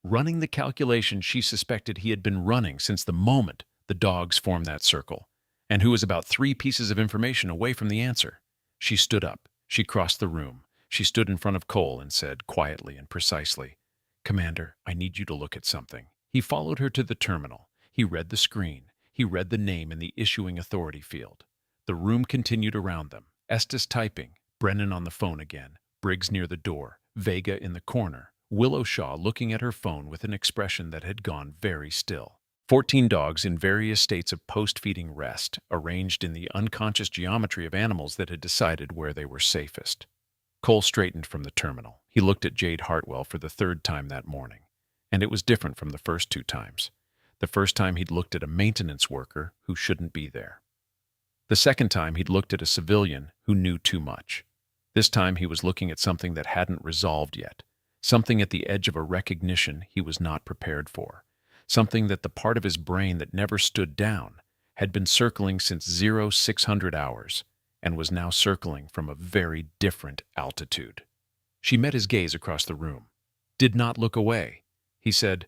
running the calculation she suspected he had been running since the moment the dogs formed that circle. and who was about 3 pieces of information away from the answer. She stood up. She crossed the room. She stood in front of Cole and said, quietly and precisely, "Commander, I need you to look at something." He followed her to the terminal. He read the screen. He read the name in the issuing authority field. The room continued around them. Estes typing, Brennan on the phone again, Briggs near the door, Vega in the corner, Willow Shaw looking at her phone with an expression that had gone very still. 14 dogs in various states of post-feeding rest, arranged in the unconscious geometry of animals that had decided where they were safest. Cole straightened from the terminal. He looked at Jade Hartwell for the 3rd time that morning, and it was different from the first 2 times. The first time he'd looked at a maintenance worker who shouldn't be there. The second time he'd looked at a civilian who knew too much. This time he was looking at something that hadn't resolved yet, something at the edge of a recognition he was not prepared for, something that the part of his brain that never stood down had been circling since 0600 hours and was now circling from a very different altitude. She met his gaze across the room, did not look away. He said,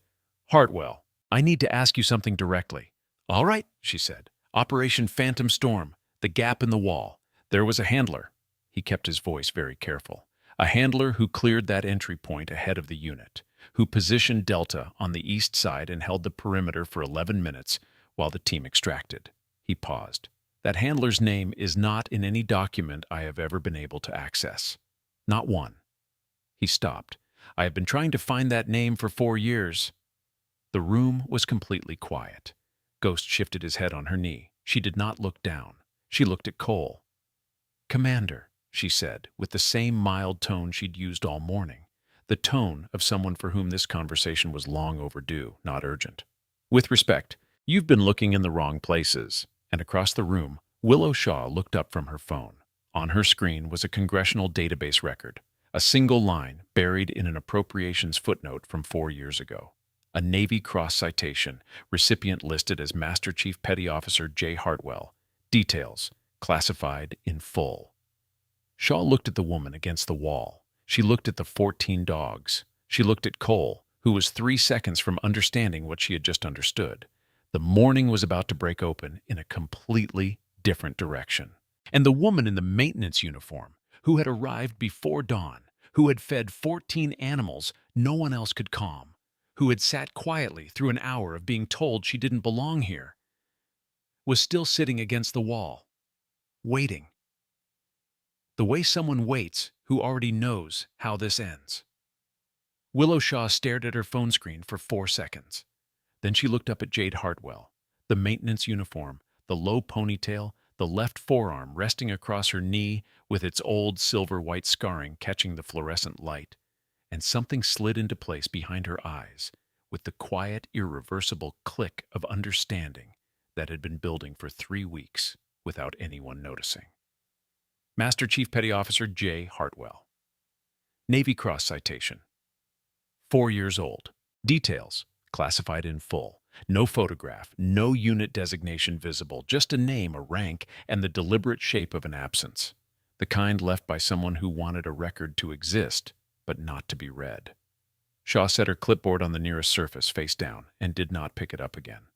"Hartwell, I need to ask you something directly." "All right," she said. "Operation Phantom Storm, the gap in the wall. There was a handler." He kept his voice very careful. "A handler who cleared that entry point ahead of the unit, who positioned Delta on the east side and held the perimeter for 11 minutes while the team extracted." He paused. "That handler's name is not in any document I have ever been able to access. Not one." He stopped. "I have been trying to find that name for 4 years." The room was completely quiet. Ghost shifted his head on her knee. She did not look down. She looked at Cole. "Commander," she said, with the same mild tone she'd used all morning, the tone of someone for whom this conversation was long overdue, not urgent. "With respect, you've been looking in the wrong places." And across the room, Willow Shaw looked up from her phone. On her screen was a congressional database record, a single line buried in an appropriations footnote from 4 years ago. A Navy Cross citation, recipient listed as Master Chief Petty Officer J. Hartwell. Details, classified in full. Shaw looked at the woman against the wall. She looked at the 14 dogs. She looked at Cole, who was 3 seconds from understanding what she had just understood. The morning was about to break open in a completely different direction. And the woman in the maintenance uniform, who had arrived before dawn, who had fed 14 animals no one else could calm, who had sat quietly through an hour of being told she didn't belong here, was still sitting against the wall, waiting. The way someone waits who already knows how this ends. Willow Shaw stared at her phone screen for 4 seconds. Then she looked up at Jade Hartwell, the maintenance uniform, the low ponytail, the left forearm resting across her knee with its old silver-white scarring catching the fluorescent light, and something slid into place behind her eyes with the quiet, irreversible click of understanding that had been building for 3 weeks without anyone noticing. Master Chief Petty Officer J. Hartwell. Navy Cross citation. 4 years old. Details, classified in full. No photograph, no unit designation visible, just a name, a rank, and the deliberate shape of an absence. The kind left by someone who wanted a record to exist, but not to be read. Shaw set her clipboard on the nearest surface, face down, and did not pick it up again.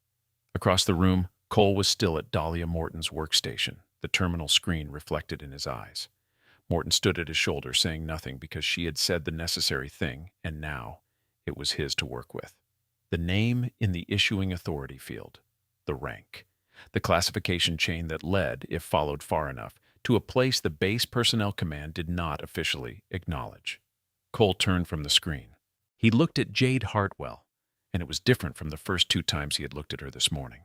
Across the room, Cole was still at Dahlia Morton's workstation, the terminal screen reflected in his eyes. Morton stood at his shoulder, saying nothing because she had said the necessary thing, and now it was his to work with. The name in the issuing authority field, the rank, the classification chain that led, if followed far enough, to a place the base personnel command did not officially acknowledge. Cole turned from the screen. He looked at Jade Hartwell, and it was different from the first 2 times he had looked at her this morning.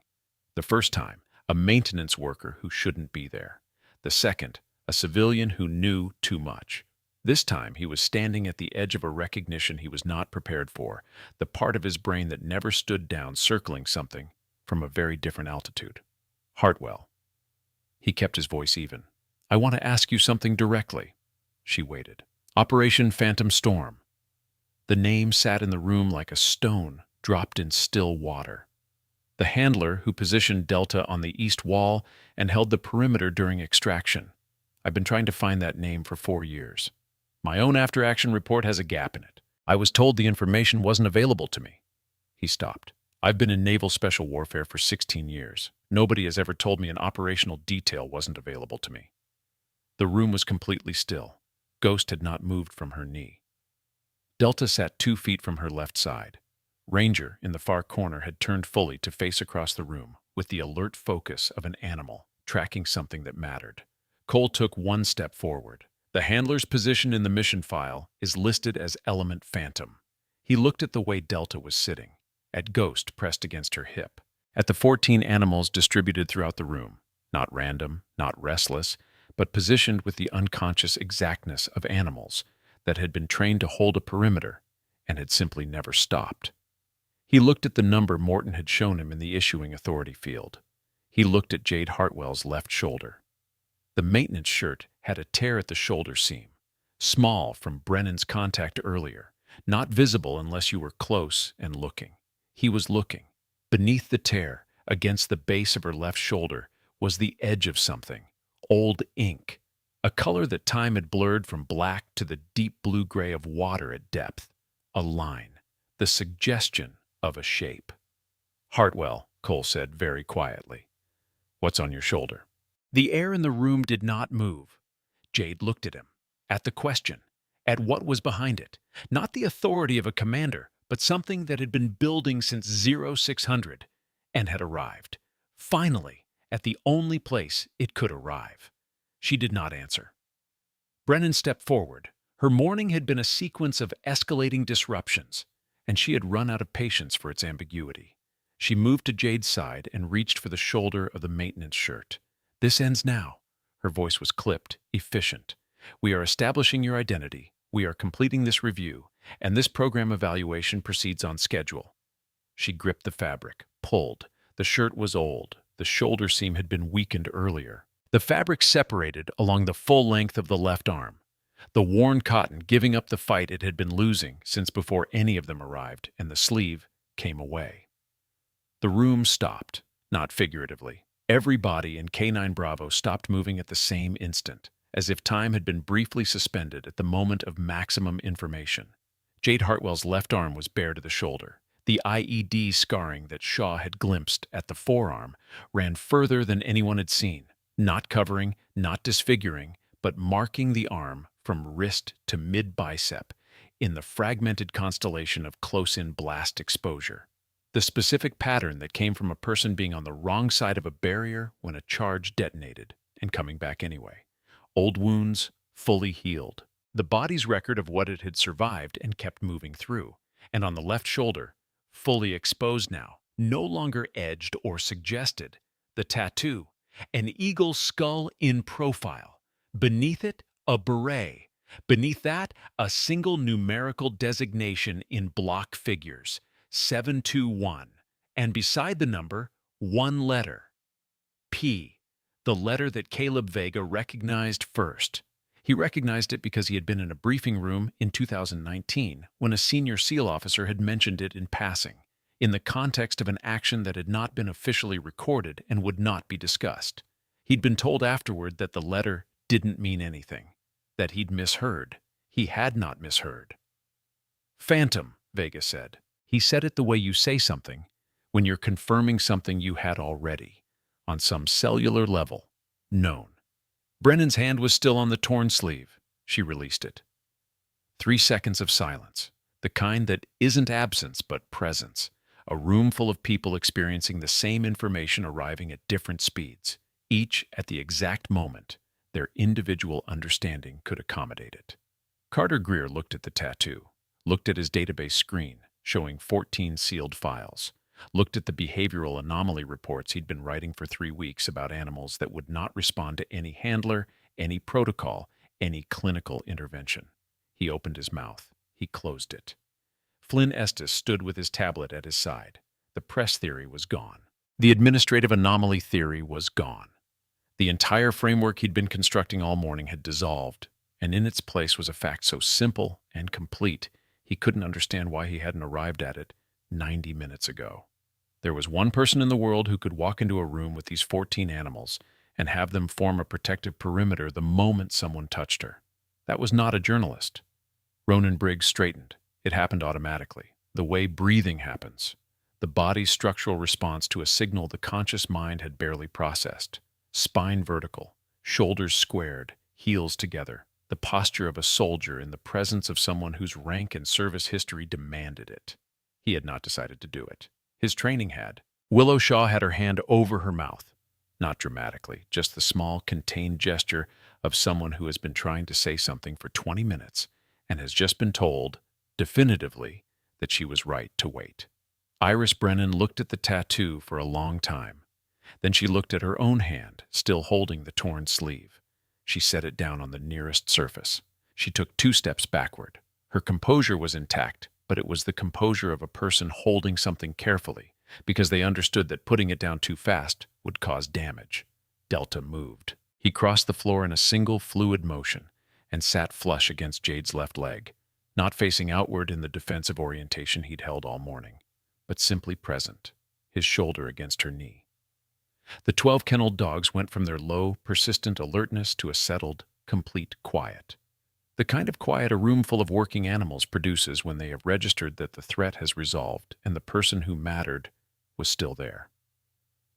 The first time, a maintenance worker who shouldn't be there. The second, a civilian who knew too much. This time, he was standing at the edge of a recognition he was not prepared for, the part of his brain that never stood down circling something from a very different altitude. Hartwell. He kept his voice even. "I want to ask you something directly." She waited. "Operation Phantom Storm." The name sat in the room like a stone dropped in still water. The handler who positioned Delta on the east wall and held the perimeter during extraction. I've been trying to find that name for 4 years. My own after-action report has a gap in it. I was told the information wasn't available to me. He stopped. I've been in naval special warfare for 16 years, Nobody has ever told me an operational detail wasn't available to me. The room was completely still. Ghost had not moved from her knee. Delta sat 2 feet from her left side. Ranger, in the far corner, had turned fully to face across the room, with the alert focus of an animal, tracking something that mattered. Cole took 1 step forward. The handler's position in the mission file is listed as Element Phantom. He looked at the way Delta was sitting, at Ghost pressed against her hip, at the 14 animals distributed throughout the room, not random, not restless, but positioned with the unconscious exactness of animals that had been trained to hold a perimeter and had simply never stopped. He looked at the number Morton had shown him in the issuing authority field. He looked at Jade Hartwell's left shoulder. The maintenance shirt had a tear at the shoulder seam, small from Brennan's contact earlier, not visible unless you were close and looking. He was looking. Beneath the tear, against the base of her left shoulder, was the edge of something, old ink, a color that time had blurred from black to the deep blue-gray of water at depth, a line, the suggestion of a shape. "Hartwell," Cole said very quietly. "What's on your shoulder?" The air in the room did not move. Jade looked at him, at the question, at what was behind it. Not the authority of a commander, but something that had been building since 0600 and had arrived. Finally, at the only place it could arrive. She did not answer. Brennan stepped forward. Her morning had been a sequence of escalating disruptions, and she had run out of patience for its ambiguity. She moved to Jade's side and reached for the shoulder of the maintenance shirt. "This ends now." Her voice was clipped, efficient. "We are establishing your identity. We are completing this review, and this program evaluation proceeds on schedule." She gripped the fabric, pulled. The shirt was old. The shoulder seam had been weakened earlier. The fabric separated along the full length of the left arm, the worn cotton giving up the fight it had been losing since before any of them arrived, and the sleeve came away. The room stopped, not figuratively. Every body in K9 Bravo stopped moving at the same instant, as if time had been briefly suspended at the moment of maximum information. Jade Hartwell's left arm was bare to the shoulder. The IED scarring that Shaw had glimpsed at the forearm ran further than anyone had seen, not covering, not disfiguring, but marking the arm from wrist to mid-bicep in the fragmented constellation of close-in blast exposure. The specific pattern that came from a person being on the wrong side of a barrier when a charge detonated, and coming back anyway. Old wounds, fully healed. The body's record of what it had survived and kept moving through. And on the left shoulder, fully exposed now, no longer edged or suggested, the tattoo, an eagle's skull in profile. Beneath it, a beret. Beneath that, a single numerical designation in block figures, 721. And beside the number, one letter, P, the letter that Caleb Vega recognized first. He recognized it because he had been in a briefing room in 2019 when a senior SEAL officer had mentioned it in passing, in the context of an action that had not been officially recorded and would not be discussed. He'd been told afterward that the letter didn't mean anything, that he'd misheard. He had not misheard. "Phantom," Vega said. He said it the way you say something when you're confirming something you had already, on some cellular level, known. Brennan's hand was still on the torn sleeve. She released it. 3 seconds of silence, the kind that isn't absence but presence, a room full of people experiencing the same information arriving at different speeds, each at the exact moment their individual understanding could accommodate it. Carter Greer looked at the tattoo, looked at his database screen, showing 14 sealed files, looked at the behavioral anomaly reports he'd been writing for 3 weeks about animals that would not respond to any handler, any protocol, any clinical intervention. He opened his mouth. He closed it. Flynn Estes stood with his tablet at his side. The press theory was gone. The administrative anomaly theory was gone. The entire framework he'd been constructing all morning had dissolved, and in its place was a fact so simple and complete he couldn't understand why he hadn't arrived at it 90 minutes ago. There was one person in the world who could walk into a room with these 14 animals and have them form a protective perimeter the moment someone touched her. That was not a journalist. Ronan Briggs straightened. It happened automatically, the way breathing happens. the body's structural response to a signal the conscious mind had barely processed. Spine vertical, shoulders squared, heels together, the posture of a soldier in the presence of someone whose rank and service history demanded it. He had not decided to do it. His training had. Willow Shaw had her hand over her mouth. Not dramatically, just the small, contained gesture of someone who has been trying to say something for 20 minutes and has just been told, definitively, that she was right to wait. Iris Brennan looked at the tattoo for a long time. Then she looked at her own hand, still holding the torn sleeve. She set it down on the nearest surface. She took 2 steps backward. Her composure was intact, but it was the composure of a person holding something carefully, because they understood that putting it down too fast would cause damage. Delta moved. He crossed the floor in a single fluid motion and sat flush against Jade's left leg, not facing outward in the defensive orientation he'd held all morning, but simply present, his shoulder against her knee. The 12 kenneled dogs went from their low, persistent alertness to a settled, complete quiet. The kind of quiet a room full of working animals produces when they have registered that the threat has resolved and the person who mattered was still there.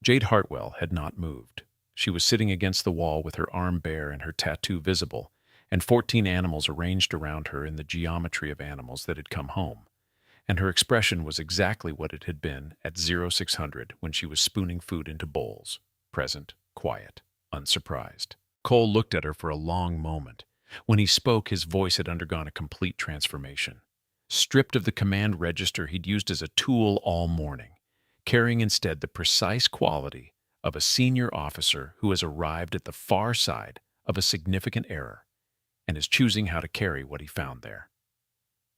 Jade Hartwell had not moved. She was sitting against the wall with her arm bare and her tattoo visible, and 14 animals arranged around her in the geometry of animals that had come home. And her expression was exactly what it had been at 0600 when she was spooning food into bowls, present, quiet, unsurprised. Cole looked at her for a long moment. When he spoke, his voice had undergone a complete transformation. Stripped of the command register he'd used as a tool all morning, carrying instead the precise quality of a senior officer who has arrived at the far side of a significant error and is choosing how to carry what he found there.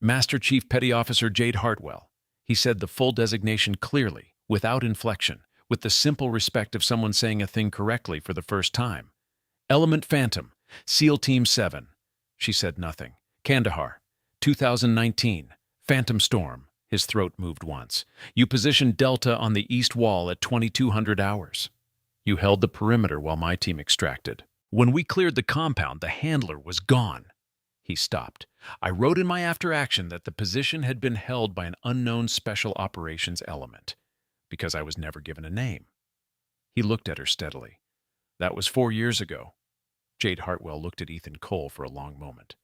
Master Chief Petty Officer Jade Hartwell. He said the full designation clearly, without inflection, with the simple respect of someone saying a thing correctly for the first time. Element Phantom, SEAL Team 7. She said nothing. Kandahar, 2019. Phantom Storm. His throat moved once. You positioned Delta on the east wall at 2200 hours. You held the perimeter while my team extracted. When we cleared the compound, the handler was gone. He stopped. I wrote in my after-action that the position had been held by an unknown special operations element, because I was never given a name. He looked at her steadily. That was 4 years ago. Jade Hartwell looked at Ethan Cole for a long moment.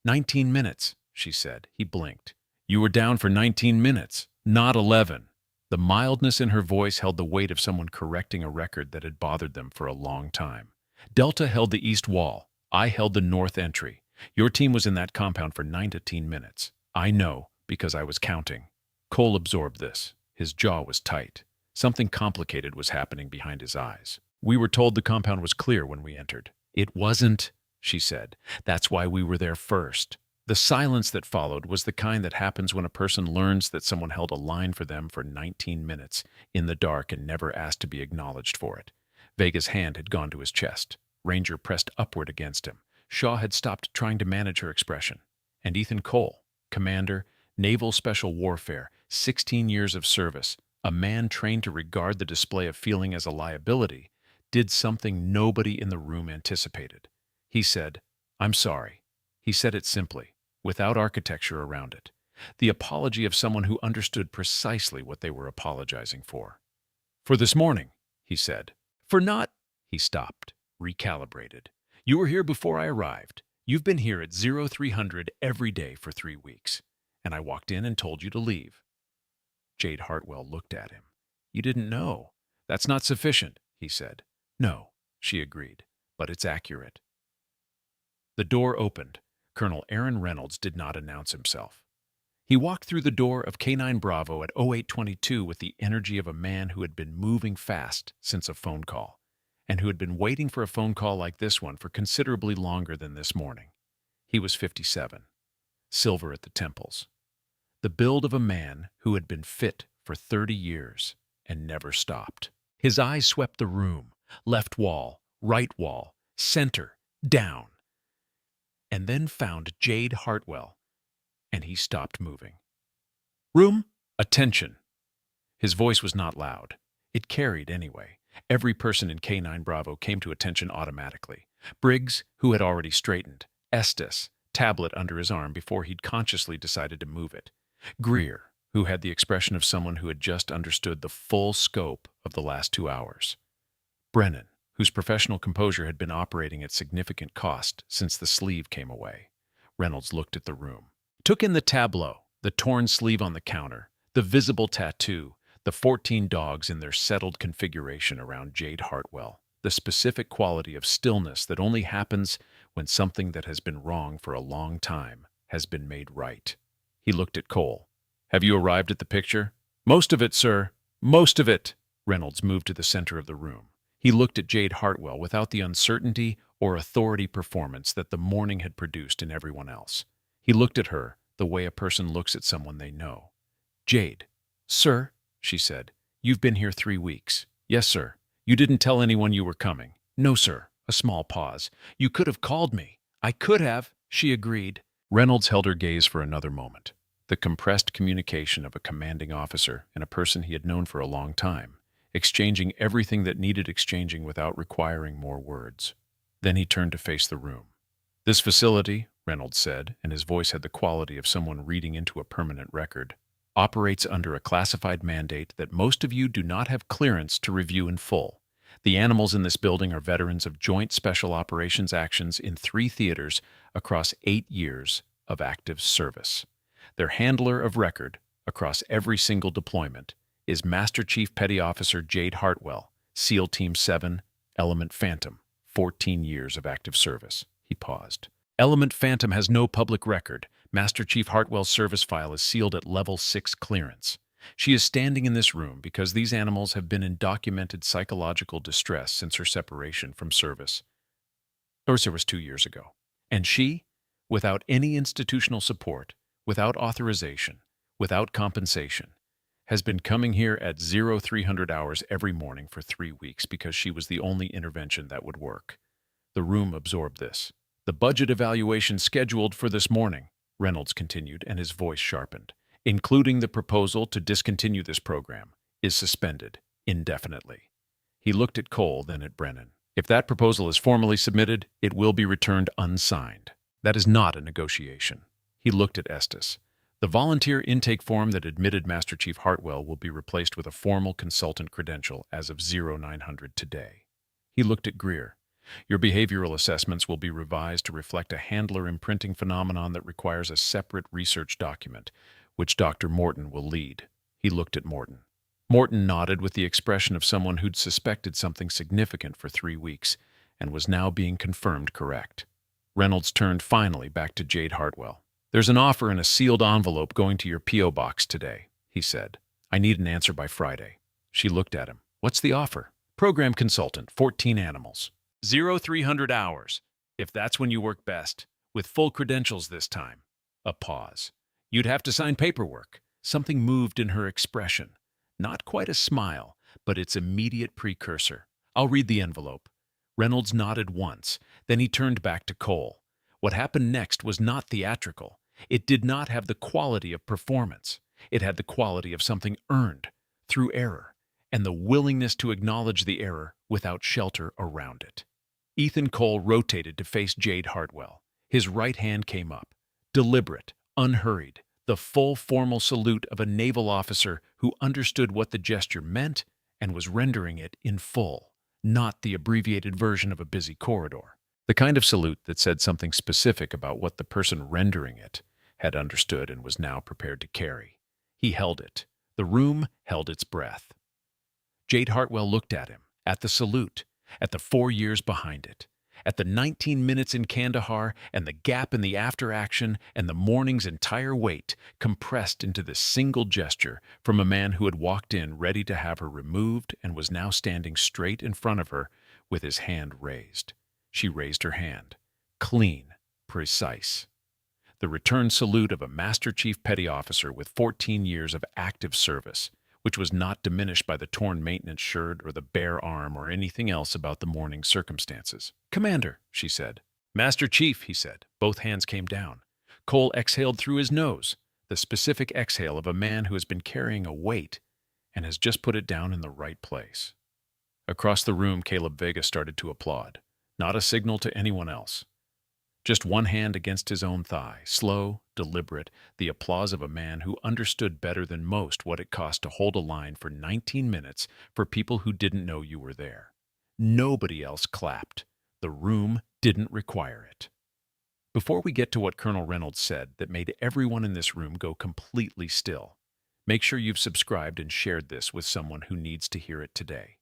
19 minutes, she said. He blinked. You were down for 19 minutes, not 11. The mildness in her voice held the weight of someone correcting a record that had bothered them for a long time. Delta held the east wall. I held the north entry. Your team was in that compound for 19 minutes. I know, because I was counting. Cole absorbed this. His jaw was tight. Something complicated was happening behind his eyes. We were told the compound was clear when we entered. It wasn't, she said. That's why we were there first. The silence that followed was the kind that happens when a person learns that someone held a line for them for 19 minutes in the dark and never asked to be acknowledged for it. Vega's hand had gone to his chest. Ranger pressed upward against him. Shaw had stopped trying to manage her expression. And Ethan Cole, Commander, Naval Special Warfare, 16 years of service, a man trained to regard the display of feeling as a liability, did something nobody in the room anticipated. He said, I'm sorry. He said it simply, without architecture around it. The apology of someone who understood precisely what they were apologizing for. For this morning, he said. For not, he stopped, recalibrated. You were here before I arrived. You've been here at 0300 every day for 3 weeks. And I walked in and told you to leave. Jade Hartwell looked at him. You didn't know. That's not sufficient, he said. No, she agreed, but it's accurate. The door opened. Colonel Aaron Reynolds did not announce himself. He walked through the door of K9 Bravo at 0822 with the energy of a man who had been moving fast since a phone call, and who had been waiting for a phone call like this one for considerably longer than this morning. He was 57, silver at the temples. The build of a man who had been fit for 30 years and never stopped. His eyes swept the room, left wall, right wall, center, down, and then found Jade Hartwell, and he stopped moving. Room, attention. His voice was not loud. It carried anyway. Every person in K9 Bravo came to attention automatically. Briggs, who had already straightened. Estes, tablet under his arm before he'd consciously decided to move it. Greer, who had the expression of someone who had just understood the full scope of the last 2 hours. Brennan, whose professional composure had been operating at significant cost since the sleeve came away. Reynolds looked at the room, took in the tableau, the torn sleeve on the counter, the visible tattoo, the 14 dogs in their settled configuration around Jade Hartwell, the specific quality of stillness that only happens when something that has been wrong for a long time has been made right. He looked at Cole. "Have you arrived at the picture?" "Most of it, sir. Most of it." Reynolds moved to the center of the room. He looked at Jade Hartwell without the uncertainty or authority performance that the morning had produced in everyone else. He looked at her the way a person looks at someone they know. "Jade." "Sir," she said, "you've been here 3 weeks." "Yes, sir." "You didn't tell anyone you were coming." "No, sir." A small pause. "You could have called me." "I could have," she agreed. Reynolds held her gaze for another moment. The compressed communication of a commanding officer and a person he had known for a long time, exchanging everything that needed exchanging without requiring more words. Then he turned to face the room. "This facility," Reynolds said, and his voice had the quality of someone reading into a permanent record, "operates under a classified mandate that most of you do not have clearance to review in full. The animals in this building are veterans of Joint Special Operations actions in 3 theaters across 8 years of active service. Their handler of record, across every single deployment, is Master Chief Petty Officer Jade Hartwell, SEAL Team 7, Element Phantom, 14 years of active service." He paused. "Element Phantom has no public record. Master Chief Hartwell's service file is sealed at Level 6 clearance. She is standing in this room because these animals have been in documented psychological distress since her separation from service. Or service 2 years ago. And she, without any institutional support, without authorization, without compensation, has been coming here at 0300 hours every morning for 3 weeks because she was the only intervention that would work." The room absorbed this. "The budget evaluation scheduled for this morning," Reynolds continued, and his voice sharpened, "including the proposal to discontinue this program, is suspended indefinitely." He looked at Cole, then at Brennan. "If that proposal is formally submitted, it will be returned unsigned. That is not a negotiation." He looked at Estes. "The volunteer intake form that admitted Master Chief Hartwell will be replaced with a formal consultant credential as of 0900 today." He looked at Greer. "Your behavioral assessments will be revised to reflect a handler imprinting phenomenon that requires a separate research document, which Dr. Morton will lead." He looked at Morton. Morton nodded with the expression of someone who'd suspected something significant for 3 weeks and was now being confirmed correct. Reynolds turned finally back to Jade Hartwell. "There's an offer in a sealed envelope going to your P.O. box today," he said. "I need an answer by Friday." She looked at him. "What's the offer?" "Program consultant, 14 animals. 0300 hours, if that's when you work best, with full credentials this time." A pause. "You'd have to sign paperwork." Something moved in her expression. Not quite a smile, but its immediate precursor. "I'll read the envelope." Reynolds nodded once, then he turned back to Cole. What happened next was not theatrical. It did not have the quality of performance. It had the quality of something earned through error, and the willingness to acknowledge the error without shelter around it. Ethan Cole rotated to face Jade Hartwell. His right hand came up, deliberate, unhurried, the full formal salute of a naval officer who understood what the gesture meant and was rendering it in full, not the abbreviated version of a busy corridor. The kind of salute that said something specific about what the person rendering it had understood and was now prepared to carry. He held it. The room held its breath. Jade Hartwell looked at him, at the salute, at the 4 years behind it, at the 19 minutes in Kandahar and the gap in the after-action and the morning's entire weight compressed into this single gesture from a man who had walked in ready to have her removed and was now standing straight in front of her with his hand raised. She raised her hand. Clean, precise. The return salute of a Master Chief Petty Officer with 14 years of active service, which was not diminished by the torn maintenance shirt or the bare arm or anything else about the morning's circumstances. "Commander," she said. "Master Chief," he said. Both hands came down. Cole exhaled through his nose, the specific exhale of a man who has been carrying a weight and has just put it down in the right place. Across the room, Caleb Vega started to applaud, not a signal to anyone else. Just one hand against his own thigh, slow, deliberate, the applause of a man who understood better than most what it cost to hold a line for 19 minutes for people who didn't know you were there. Nobody else clapped. The room didn't require it. Before we get to what Colonel Reynolds said that made everyone in this room go completely still, make sure you've subscribed and shared this with someone who needs to hear it today.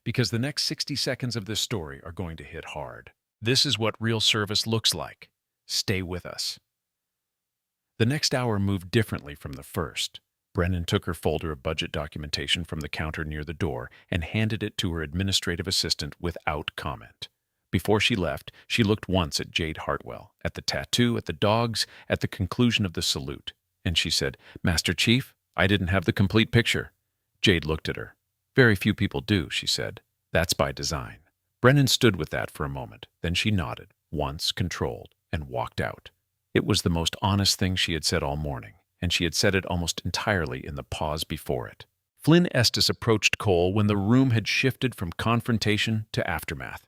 Because the next 60 seconds of this story are going to hit hard. This is what real service looks like. Stay with us. The next hour moved differently from the first. Brennan took her folder of budget documentation from the counter near the door and handed it to her administrative assistant without comment. Before she left, she looked once at Jade Hartwell, at the tattoo, at the dogs, at the conclusion of the salute, and she said, "Master Chief, I didn't have the complete picture." Jade looked at her. "Very few people do," she said. "That's by design." Brennan stood with that for a moment. Then she nodded, once controlled, and walked out. It was the most honest thing she had said all morning, and she had said it almost entirely in the pause before it. Flynn Estes approached Cole when the room had shifted from confrontation to aftermath.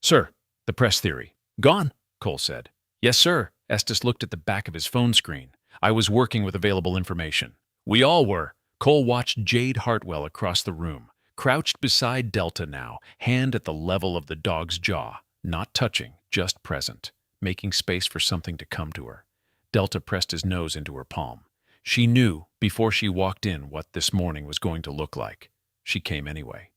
"Sir, the press theory. Gone," Cole said. "Yes, sir." Estes looked at the back of his phone screen. "I was working with available information." "We all were." Cole watched Jade Hartwell across the room, crouched beside Delta now, hand at the level of the dog's jaw, not touching, just present, making space for something to come to her. Delta pressed his nose into her palm. She knew, before she walked in, what this morning was going to look like. She came anyway.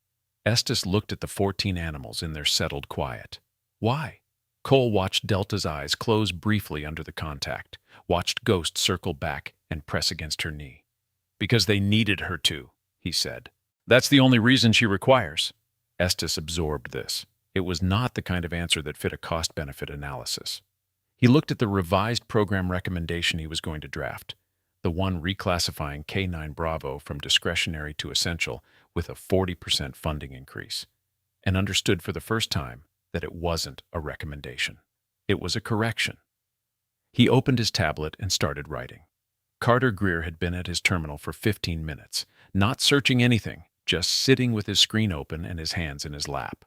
Estes looked at the 14 animals in their settled quiet. Why? Cole watched Delta's eyes close briefly under the contact, watched Ghost circle back and press against her knee. "Because they needed her to," he said. "That's the only reason she requires." Estes absorbed this. It was not the kind of answer that fit a cost-benefit analysis. He looked at the revised program recommendation he was going to draft, the one reclassifying K9 Bravo from discretionary to essential with a 40% funding increase, and understood for the first time that it wasn't a recommendation. It was a correction. He opened his tablet and started writing. Carter Greer had been at his terminal for 15 minutes, not searching anything, just sitting with his screen open and his hands in his lap.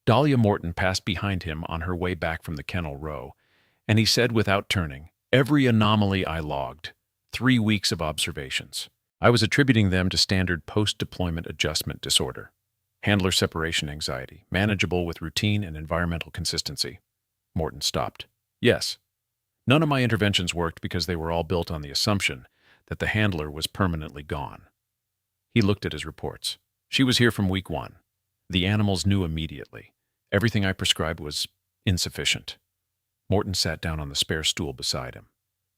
Dahlia Morton passed behind him on her way back from the kennel row, and he said without turning, "Every anomaly I logged, 3 weeks of observations. I was attributing them to standard post-deployment adjustment disorder, handler separation anxiety, manageable with routine and environmental consistency." Morton stopped. "Yes. None of my interventions worked because they were all built on the assumption that the handler was permanently gone." He looked at his reports. "She was here from week 1. The animals knew immediately. Everything I prescribed was insufficient." Morton sat down on the spare stool beside him.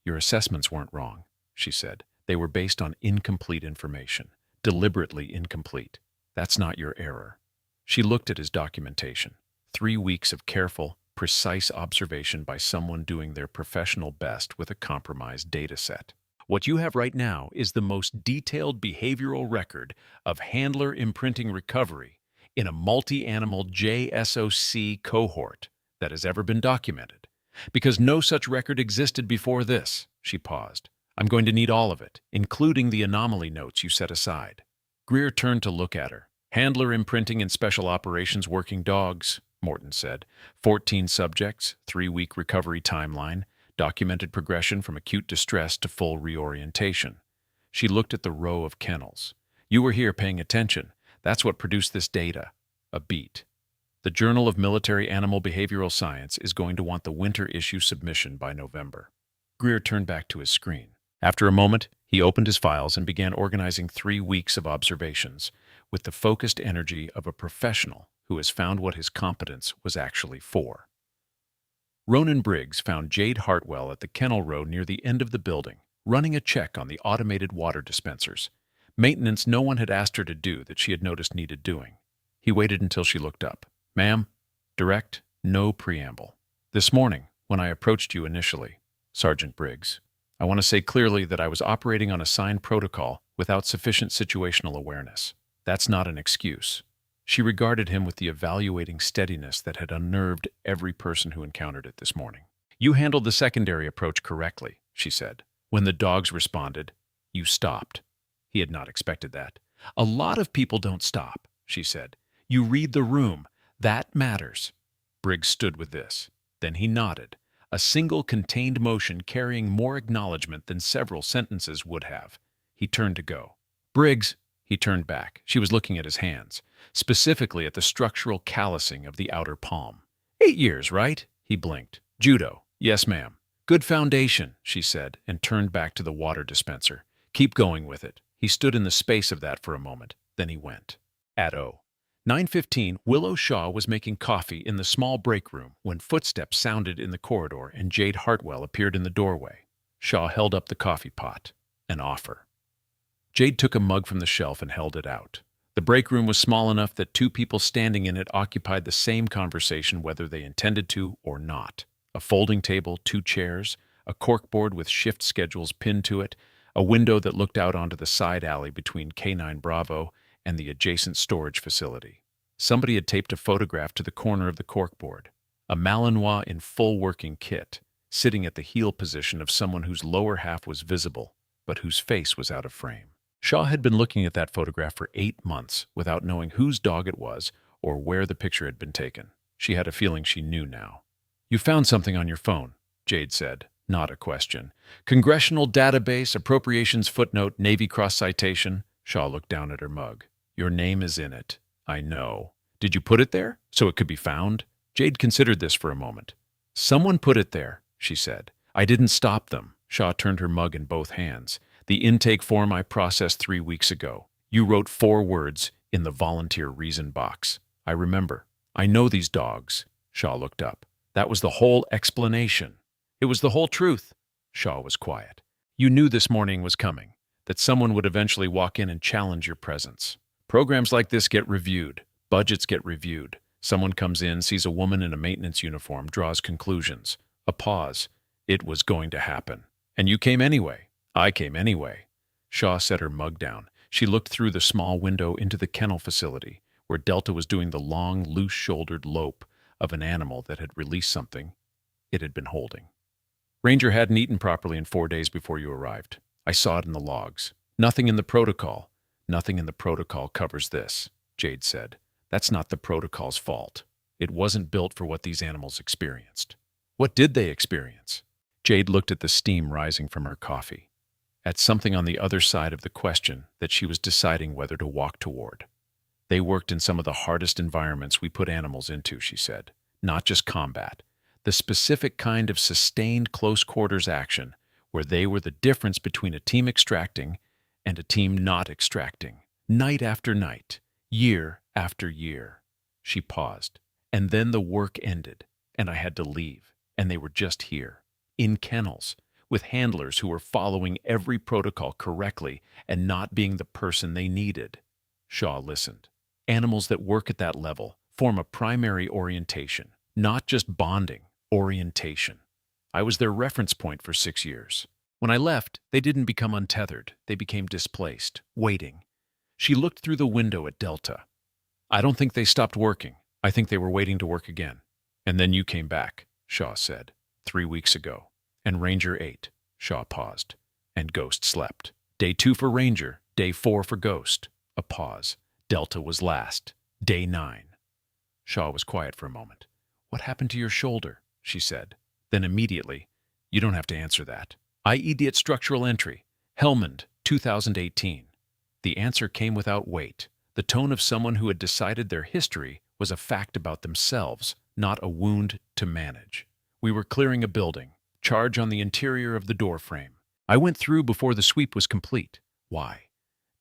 "Your assessments weren't wrong," she said. "They were based on incomplete information, deliberately incomplete. That's not your error." She looked at his documentation. 3 weeks of careful, precise observation by someone doing their professional best with a compromised data set. What you have right now is the most detailed behavioral record of handler imprinting recovery in a multi-animal JSOC cohort that has ever been documented. Because no such record existed before this, she paused. "I'm going to need all of it, including the anomaly notes you set aside." Greer turned to look at her. "Handler imprinting in special operations working dogs," Morton said. 14 subjects, 3-week recovery timeline, documented progression from acute distress to full reorientation. She looked at the row of kennels. "You were here paying attention. That's what produced this data." A beat. "The Journal of Military Animal Behavioral Science is going to want the winter issue submission by November." Greer turned back to his screen. After a moment, he opened his files and began organizing 3 weeks of observations with the focused energy of a professional who has found what his competence was actually for. Ronan Briggs found Jade Hartwell at the kennel row near the end of the building, running a check on the automated water dispensers. Maintenance no one had asked her to do that she had noticed needed doing. He waited until she looked up. "Ma'am?" Direct, no preamble. "This morning, when I approached you initially, Sergeant Briggs, I want to say clearly that I was operating on assigned protocol without sufficient situational awareness. That's not an excuse." She regarded him with the evaluating steadiness that had unnerved every person who encountered it this morning. "You handled the secondary approach correctly," she said. "When the dogs responded, you stopped." He had not expected that. "A lot of people don't stop," she said. "You read the room. That matters." Briggs stood with this. Then he nodded, a single contained motion carrying more acknowledgement than several sentences would have. He turned to go. Briggs, he turned back. She was looking at his hands, specifically at the structural callousing of the outer palm. 8 years, right? He blinked. Judo. Yes, ma'am. Good foundation, she said, and turned back to the water dispenser. Keep going with it. He stood in the space of that for a moment. Then he went. At 9:15, Willow Shaw was making coffee in the small break room when footsteps sounded in the corridor and Jade Hartwell appeared in the doorway. Shaw held up the coffee pot. An offer. Jade took a mug from the shelf and held it out. The break room was small enough that two people standing in it occupied the same conversation whether they intended to or not. A folding table, 2 chairs, a corkboard with shift schedules pinned to it, a window that looked out onto the side alley between K9 Bravo and the adjacent storage facility. Somebody had taped a photograph to the corner of the corkboard. A Malinois in full working kit, sitting at the heel position of someone whose lower half was visible, but whose face was out of frame. Shaw had been looking at that photograph for 8 months without knowing whose dog it was or where the picture had been taken. She had a feeling she knew now. You found something on your phone, Jade said, not a question. Congressional database, appropriations footnote, Navy Cross citation. Shaw looked down at her mug. Your name is in it. I know. Did you put it there so it could be found? Jade considered this for a moment. Someone put it there, she said. I didn't stop them. Shaw turned her mug in both hands. The intake form I processed 3 weeks ago. You wrote 4 words in the volunteer reason box. I remember. I know these dogs. Shaw looked up. That was the whole explanation. It was the whole truth. Shaw was quiet. You knew this morning was coming, that someone would eventually walk in and challenge your presence. Programs like this get reviewed. Budgets get reviewed. Someone comes in, sees a woman in a maintenance uniform, draws conclusions. A pause. It was going to happen. And you came anyway. I came anyway. Shaw set her mug down. She looked through the small window into the kennel facility, where Delta was doing the long, loose-shouldered lope of an animal that had released something it had been holding. Ranger hadn't eaten properly in 4 days before you arrived. I saw it in the logs. Nothing in the protocol. Nothing in the protocol covers this, Jade said. That's not the protocol's fault. It wasn't built for what these animals experienced. What did they experience? Jade looked at the steam rising from her coffee, at something on the other side of the question that she was deciding whether to walk toward. They worked in some of the hardest environments we put animals into, she said. Not just combat. The specific kind of sustained close-quarters action where they were the difference between a team extracting and a team not extracting. Night after night, year after year. She paused. And then the work ended, and I had to leave, and they were just here, in kennels, with handlers who were following every protocol correctly and not being the person they needed. Shaw listened. Animals that work at that level form a primary orientation, not just bonding, orientation. I was their reference point for 6 years. When I left, they didn't become untethered. They became displaced, waiting. She looked through the window at Delta. I don't think they stopped working. I think they were waiting to work again. And then you came back, Shaw said, 3 weeks ago. And Ranger ate. Shaw paused. And Ghost slept. Day 2 for Ranger, day 4 for Ghost. A pause. Delta was last. Day 9. Shaw was quiet for a moment. What happened to your shoulder? She said. Then immediately, you don't have to answer that. Immediate structural entry. Helmand, 2018. The answer came without weight. The tone of someone who had decided their history was a fact about themselves, not a wound to manage. We were clearing a building. Charge on the interior of the door frame. I went through before the sweep was complete. Why?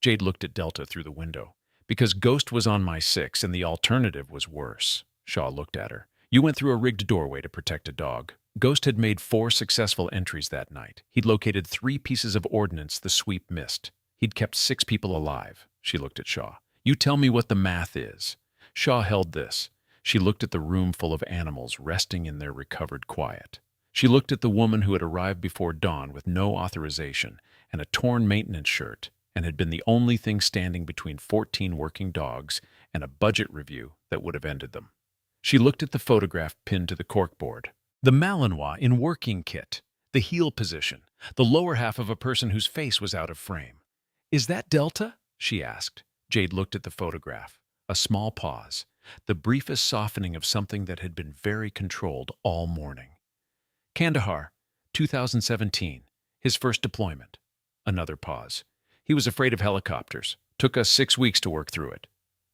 Jade looked at Delta through the window. Because Ghost was on my 6 and the alternative was worse. Shaw looked at her. You went through a rigged doorway to protect a dog. Ghost had made 4 successful entries that night. He'd located 3 pieces of ordnance the sweep missed. He'd kept 6 people alive. She looked at Shaw. You tell me what the math is. Shaw held this. She looked at the room full of animals resting in their recovered quiet. She looked at the woman who had arrived before dawn with no authorization and a torn maintenance shirt and had been the only thing standing between 14 working dogs and a budget review that would have ended them. She looked at the photograph pinned to the corkboard. The Malinois in working kit, the heel position, the lower half of a person whose face was out of frame. Is that Delta? She asked. Jade looked at the photograph. A small pause. the briefest softening of something that had been very controlled all morning. Kandahar, 2017, his first deployment. Another pause. He was afraid of helicopters. Took us 6 weeks to work through it.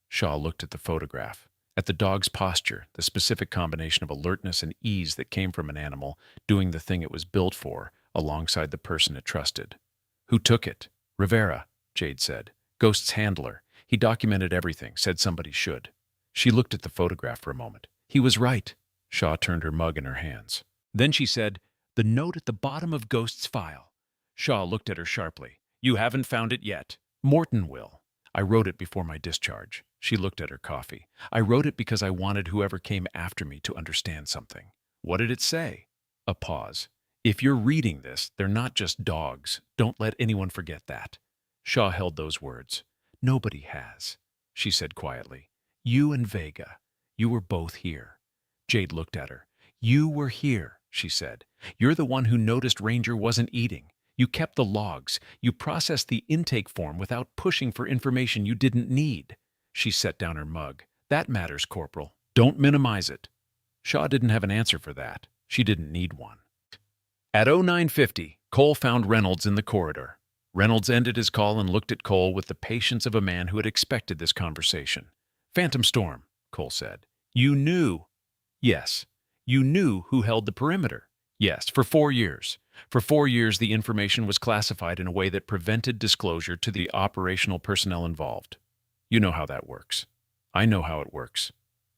Shaw looked at the photograph, at the dog's posture, the specific combination of alertness and ease that came from an animal doing the thing it was built for, alongside the person it trusted. Who took it? Rivera, Jade said. Ghost's handler. He documented everything, said somebody should. She looked at the photograph for a moment. He was right. Shaw turned her mug in her hands. Then she said, "The note at the bottom of Ghost's file." Shaw looked at her sharply. "You haven't found it yet. Morton will. I wrote it before my discharge." She looked at her coffee. "I wrote it because I wanted whoever came after me to understand something." "What did it say?" A pause. "If you're reading this, they're not just dogs. Don't let anyone forget that." Shaw held those words. "Nobody has," she said quietly. "You and Vega. You were both here." Jade looked at her. "You were here," she said. "You're the one who noticed Ranger wasn't eating. You kept the logs. You processed the intake form without pushing for information you didn't need." She set down her mug. "That matters, Corporal. Don't minimize it." Shaw didn't have an answer for that. She didn't need one. At 0950, Cole found Reynolds in the corridor. Reynolds ended his call and looked at Cole with the patience of a man who had expected this conversation. "Phantom Storm," Cole said. "You knew." "Yes." "You knew who held the perimeter." "Yes, for 4 years. For 4 years, the information was classified in a way that prevented disclosure to the operational personnel involved. You know how that works." "I know how it works."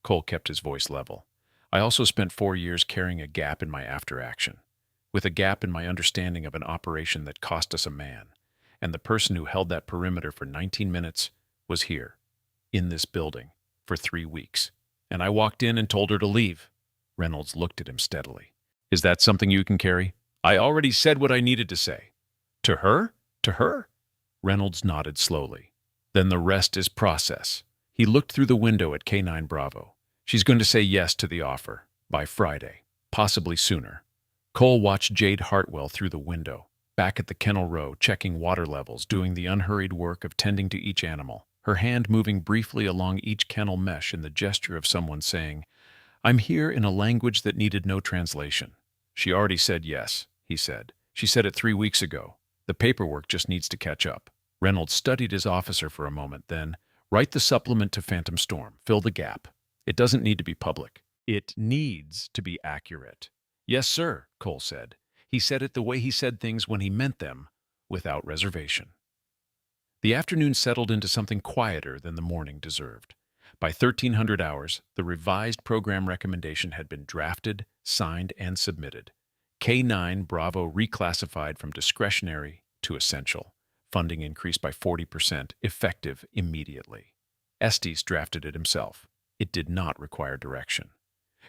Cole kept his voice level. "I also spent 4 years carrying a gap in my after-action, with a gap in my understanding of an operation that cost us a man. And the person who held that perimeter for 19 minutes was here, in this building, for 3 weeks. And I walked in and told her to leave." Reynolds looked at him steadily. "Is that something you can carry?" "I already said what I needed to say." "To her? To her?" Reynolds nodded slowly. "Then the rest is process." He looked through the window at K9 Bravo. "She's going to say yes to the offer, by Friday, possibly sooner." Cole watched Jade Hartwell through the window, back at the kennel row, checking water levels, doing the unhurried work of tending to each animal, her hand moving briefly along each kennel mesh in the gesture of someone saying, "I'm here," in a language that needed no translation. "She already said yes," he said. "She said it 3 weeks ago. The paperwork just needs to catch up." Reynolds studied his officer for a moment, then, "Write the supplement to Phantom Storm. Fill the gap. It doesn't need to be public. It needs to be accurate." "Yes, sir," Cole said. He said it the way he said things when he meant them, without reservation. The afternoon settled into something quieter than the morning deserved. By 1300 hours, the revised program recommendation had been drafted, signed, and submitted. K9 Bravo reclassified from discretionary to essential. Funding increased by 40%, effective immediately. Estes drafted it himself. It did not require direction.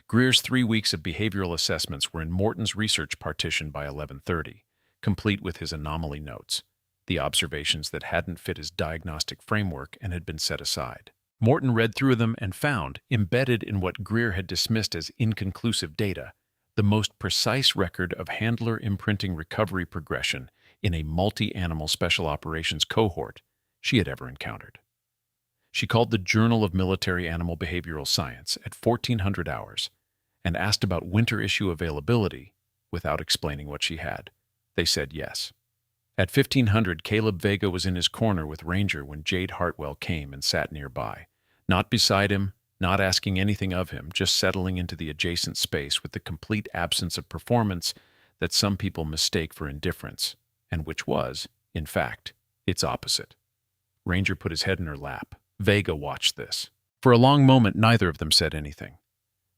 Greer's 3 weeks of behavioral assessments were in Morton's research partition by 11:30, complete with his anomaly notes, the observations that hadn't fit his diagnostic framework and had been set aside. Morton read through them and found, embedded in what Greer had dismissed as inconclusive data, the most precise record of handler imprinting recovery progression in a multi-animal special operations cohort she had ever encountered. She called the Journal of Military Animal Behavioral Science at 1400 hours and asked about winter issue availability without explaining what she had. They said yes. At 1500, Caleb Vega was in his corner with Ranger when Jade Hartwell came and sat nearby. Not beside him, not asking anything of him, just settling into the adjacent space with the complete absence of performance that some people mistake for indifference, and which was, in fact, its opposite. Ranger put his head in her lap. Vega watched this. For a long moment, neither of them said anything.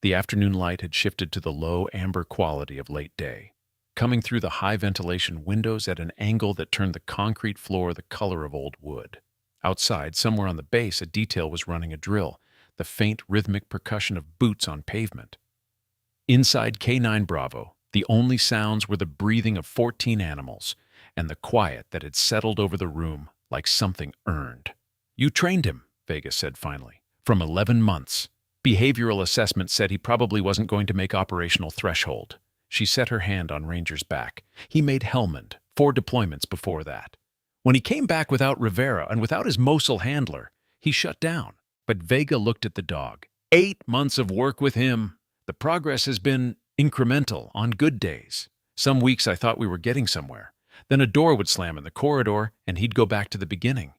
The afternoon light had shifted to the low amber quality of late day, coming through the high ventilation windows at an angle that turned the concrete floor the color of old wood. Outside, somewhere on the base, a detail was running a drill, the faint rhythmic percussion of boots on pavement. Inside K9 Bravo, the only sounds were the breathing of 14 animals and the quiet that had settled over the room like something earned. "You trained him," Vega said finally, "from 11 months. Behavioral assessment said he probably wasn't going to make operational threshold." She set her hand on Ranger's back. "He made Helmand, 4 deployments before that. When he came back without Rivera and without his Mosul handler, he shut down." But Vega looked at the dog. 8 months of work with him. The progress has been incremental on good days. Some weeks I thought we were getting somewhere. Then a door would slam in the corridor, and he'd go back to the beginning.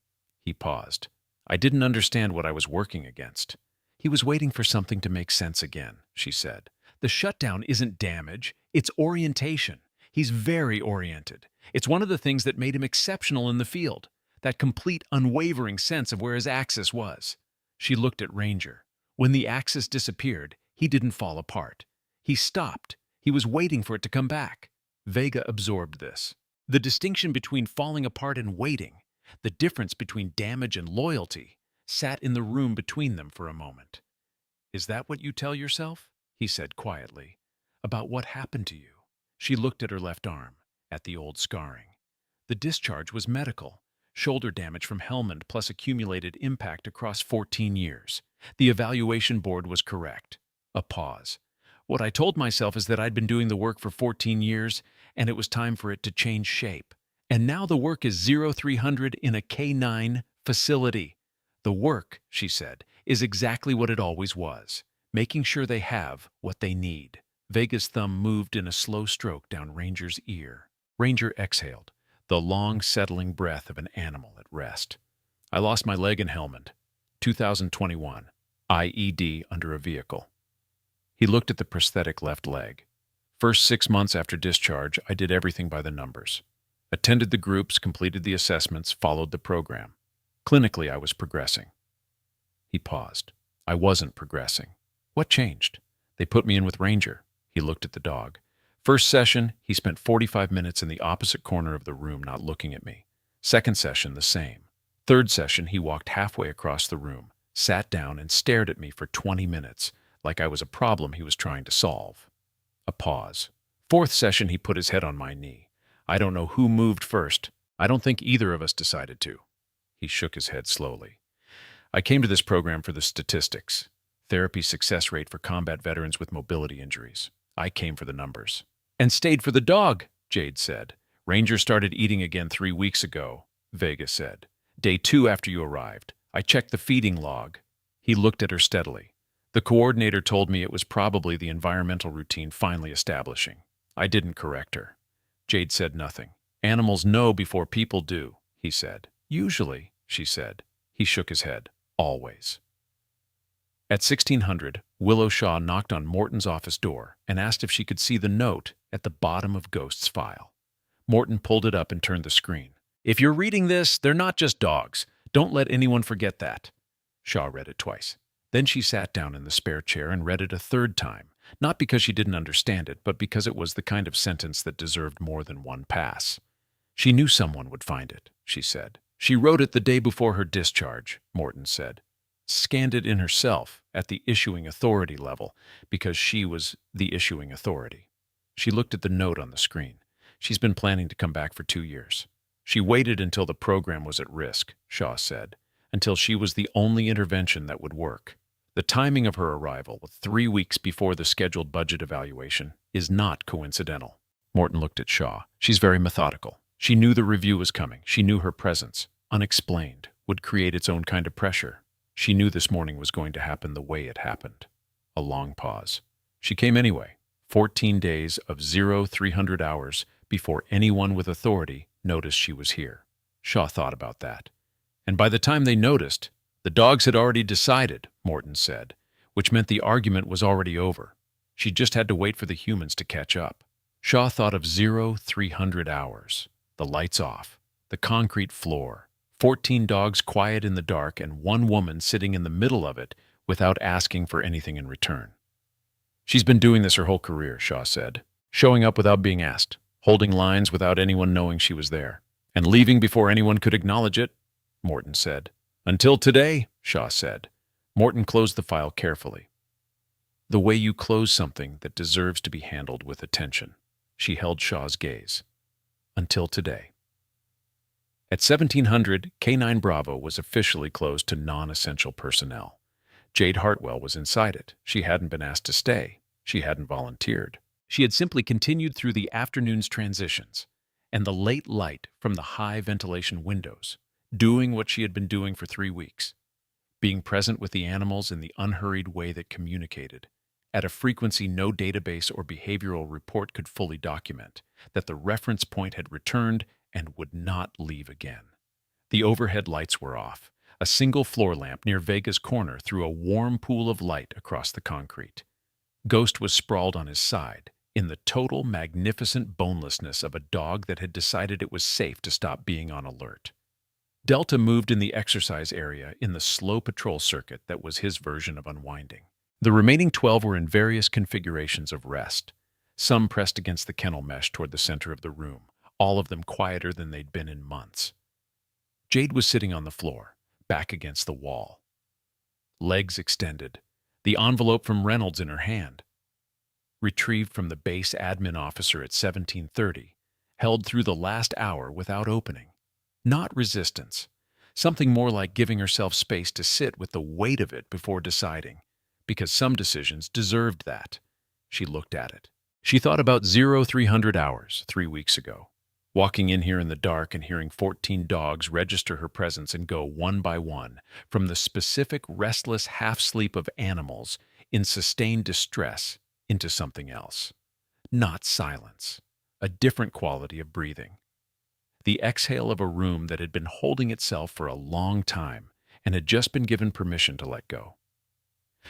He paused. I didn't understand what I was working against. He was waiting for something to make sense again, she said. The shutdown isn't damage, it's orientation. He's very oriented. It's one of the things that made him exceptional in the field, that complete, unwavering sense of where his axis was. She looked at Ranger. When the axis disappeared, he didn't fall apart. He stopped. He was waiting for it to come back. Vega absorbed this. The distinction between falling apart and waiting, the difference between damage and loyalty, sat in the room between them for a moment. Is that what you tell yourself? He said quietly. About what happened to you? She looked at her left arm, at the old scarring. The discharge was medical. Shoulder damage from Helmand plus accumulated impact across 14 years. The evaluation board was correct. A pause. What I told myself is that I'd been doing the work for 14 years, and it was time for it to change shape. And now the work is 0300 in a K9 facility. The work, she said, is exactly what it always was, making sure they have what they need. Vega's thumb moved in a slow stroke down Ranger's ear. Ranger exhaled, the long, settling breath of an animal at rest. I lost my leg in Helmand. 2021. IED under a vehicle. He looked at the prosthetic left leg. First 6 months after discharge, I did everything by the numbers. Attended the groups, completed the assessments, followed the program. Clinically, I was progressing. He paused. I wasn't progressing. What changed? They put me in with Ranger. He looked at the dog. First session, he spent 45 minutes in the opposite corner of the room, not looking at me. Second session, the same. Third session, he walked halfway across the room, sat down, and stared at me for 20 minutes, like I was a problem he was trying to solve. A pause. Fourth session, he put his head on my knee. I don't know who moved first. I don't think either of us decided to. He shook his head slowly. I came to this program for the statistics. Therapy success rate for combat veterans with mobility injuries. I came for the numbers. And stayed for the dog, Jade said. Ranger started eating again 3 weeks ago, Vega said. Day 2 after you arrived. I checked the feeding log. He looked at her steadily. The coordinator told me it was probably the environmental routine finally establishing. I didn't correct her. Jade said nothing. Animals know before people do, he said. Usually, she said. He shook his head. Always. At 1600, Willow Shaw knocked on Morton's office door and asked if she could see the note at the bottom of Ghost's file. Morton pulled it up and turned the screen. If you're reading this, they're not just dogs. Don't let anyone forget that. Shaw read it twice. Then she sat down in the spare chair and read it a third time, not because she didn't understand it, but because it was the kind of sentence that deserved more than one pass. She knew someone would find it, she said. She wrote it the day before her discharge, Morton said. Scanned it in herself at the issuing authority level because she was the issuing authority. She looked at the note on the screen. She's been planning to come back for 2 years. She waited until the program was at risk, Shaw said, until she was the only intervention that would work. The timing of her arrival, 3 weeks before the scheduled budget evaluation, is not coincidental. Morton looked at Shaw. She's very methodical. She knew the review was coming. She knew her presence, unexplained, would create its own kind of pressure. She knew this morning was going to happen the way it happened. A long pause. She came anyway. 14 days of 0300 hours before anyone with authority noticed she was here. Shaw thought about that. And by the time they noticed, the dogs had already decided, Morton said, which meant the argument was already over. She just had to wait for the humans to catch up. Shaw thought of 0300 hours. The lights off. The concrete floor. 14 dogs quiet in the dark and one woman sitting in the middle of it without asking for anything in return. She's been doing this her whole career, Shaw said. Showing up without being asked. Holding lines without anyone knowing she was there. And leaving before anyone could acknowledge it, Morton said. Until today, Shaw said. Morton closed the file carefully. The way you close something that deserves to be handled with attention. She held Shaw's gaze. Until today. At 1700, K9 Bravo was officially closed to non-essential personnel. Jade Hartwell was inside it. She hadn't been asked to stay. She hadn't volunteered. She had simply continued through the afternoon's transitions and the late light from the high ventilation windows, doing what she had been doing for 3 weeks. being present with the animals in the unhurried way that communicated, at a frequency no database or behavioral report could fully document, that the reference point had returned and would not leave again. The overhead lights were off. A single floor lamp near Vega's corner threw a warm pool of light across the concrete. Ghost was sprawled on his side, in the total magnificent bonelessness of a dog that had decided it was safe to stop being on alert. Delta moved in the exercise area in the slow patrol circuit that was his version of unwinding. The remaining 12 were in various configurations of rest, some pressed against the kennel mesh toward the center of the room, all of them quieter than they'd been in months. Jade was sitting on the floor, back against the wall, legs extended, the envelope from Reynolds in her hand, retrieved from the base admin officer at 1730, held through the last hour without opening. Not resistance, something more like giving herself space to sit with the weight of it before deciding, because some decisions deserved that. She looked at it. She thought about 0300 hours 3 weeks ago, walking in here in the dark and hearing 14 dogs register her presence and go one by one, from the specific restless half-sleep of animals in sustained distress into something else. Not silence, a different quality of breathing. The exhale of a room that had been holding itself for a long time and had just been given permission to let go.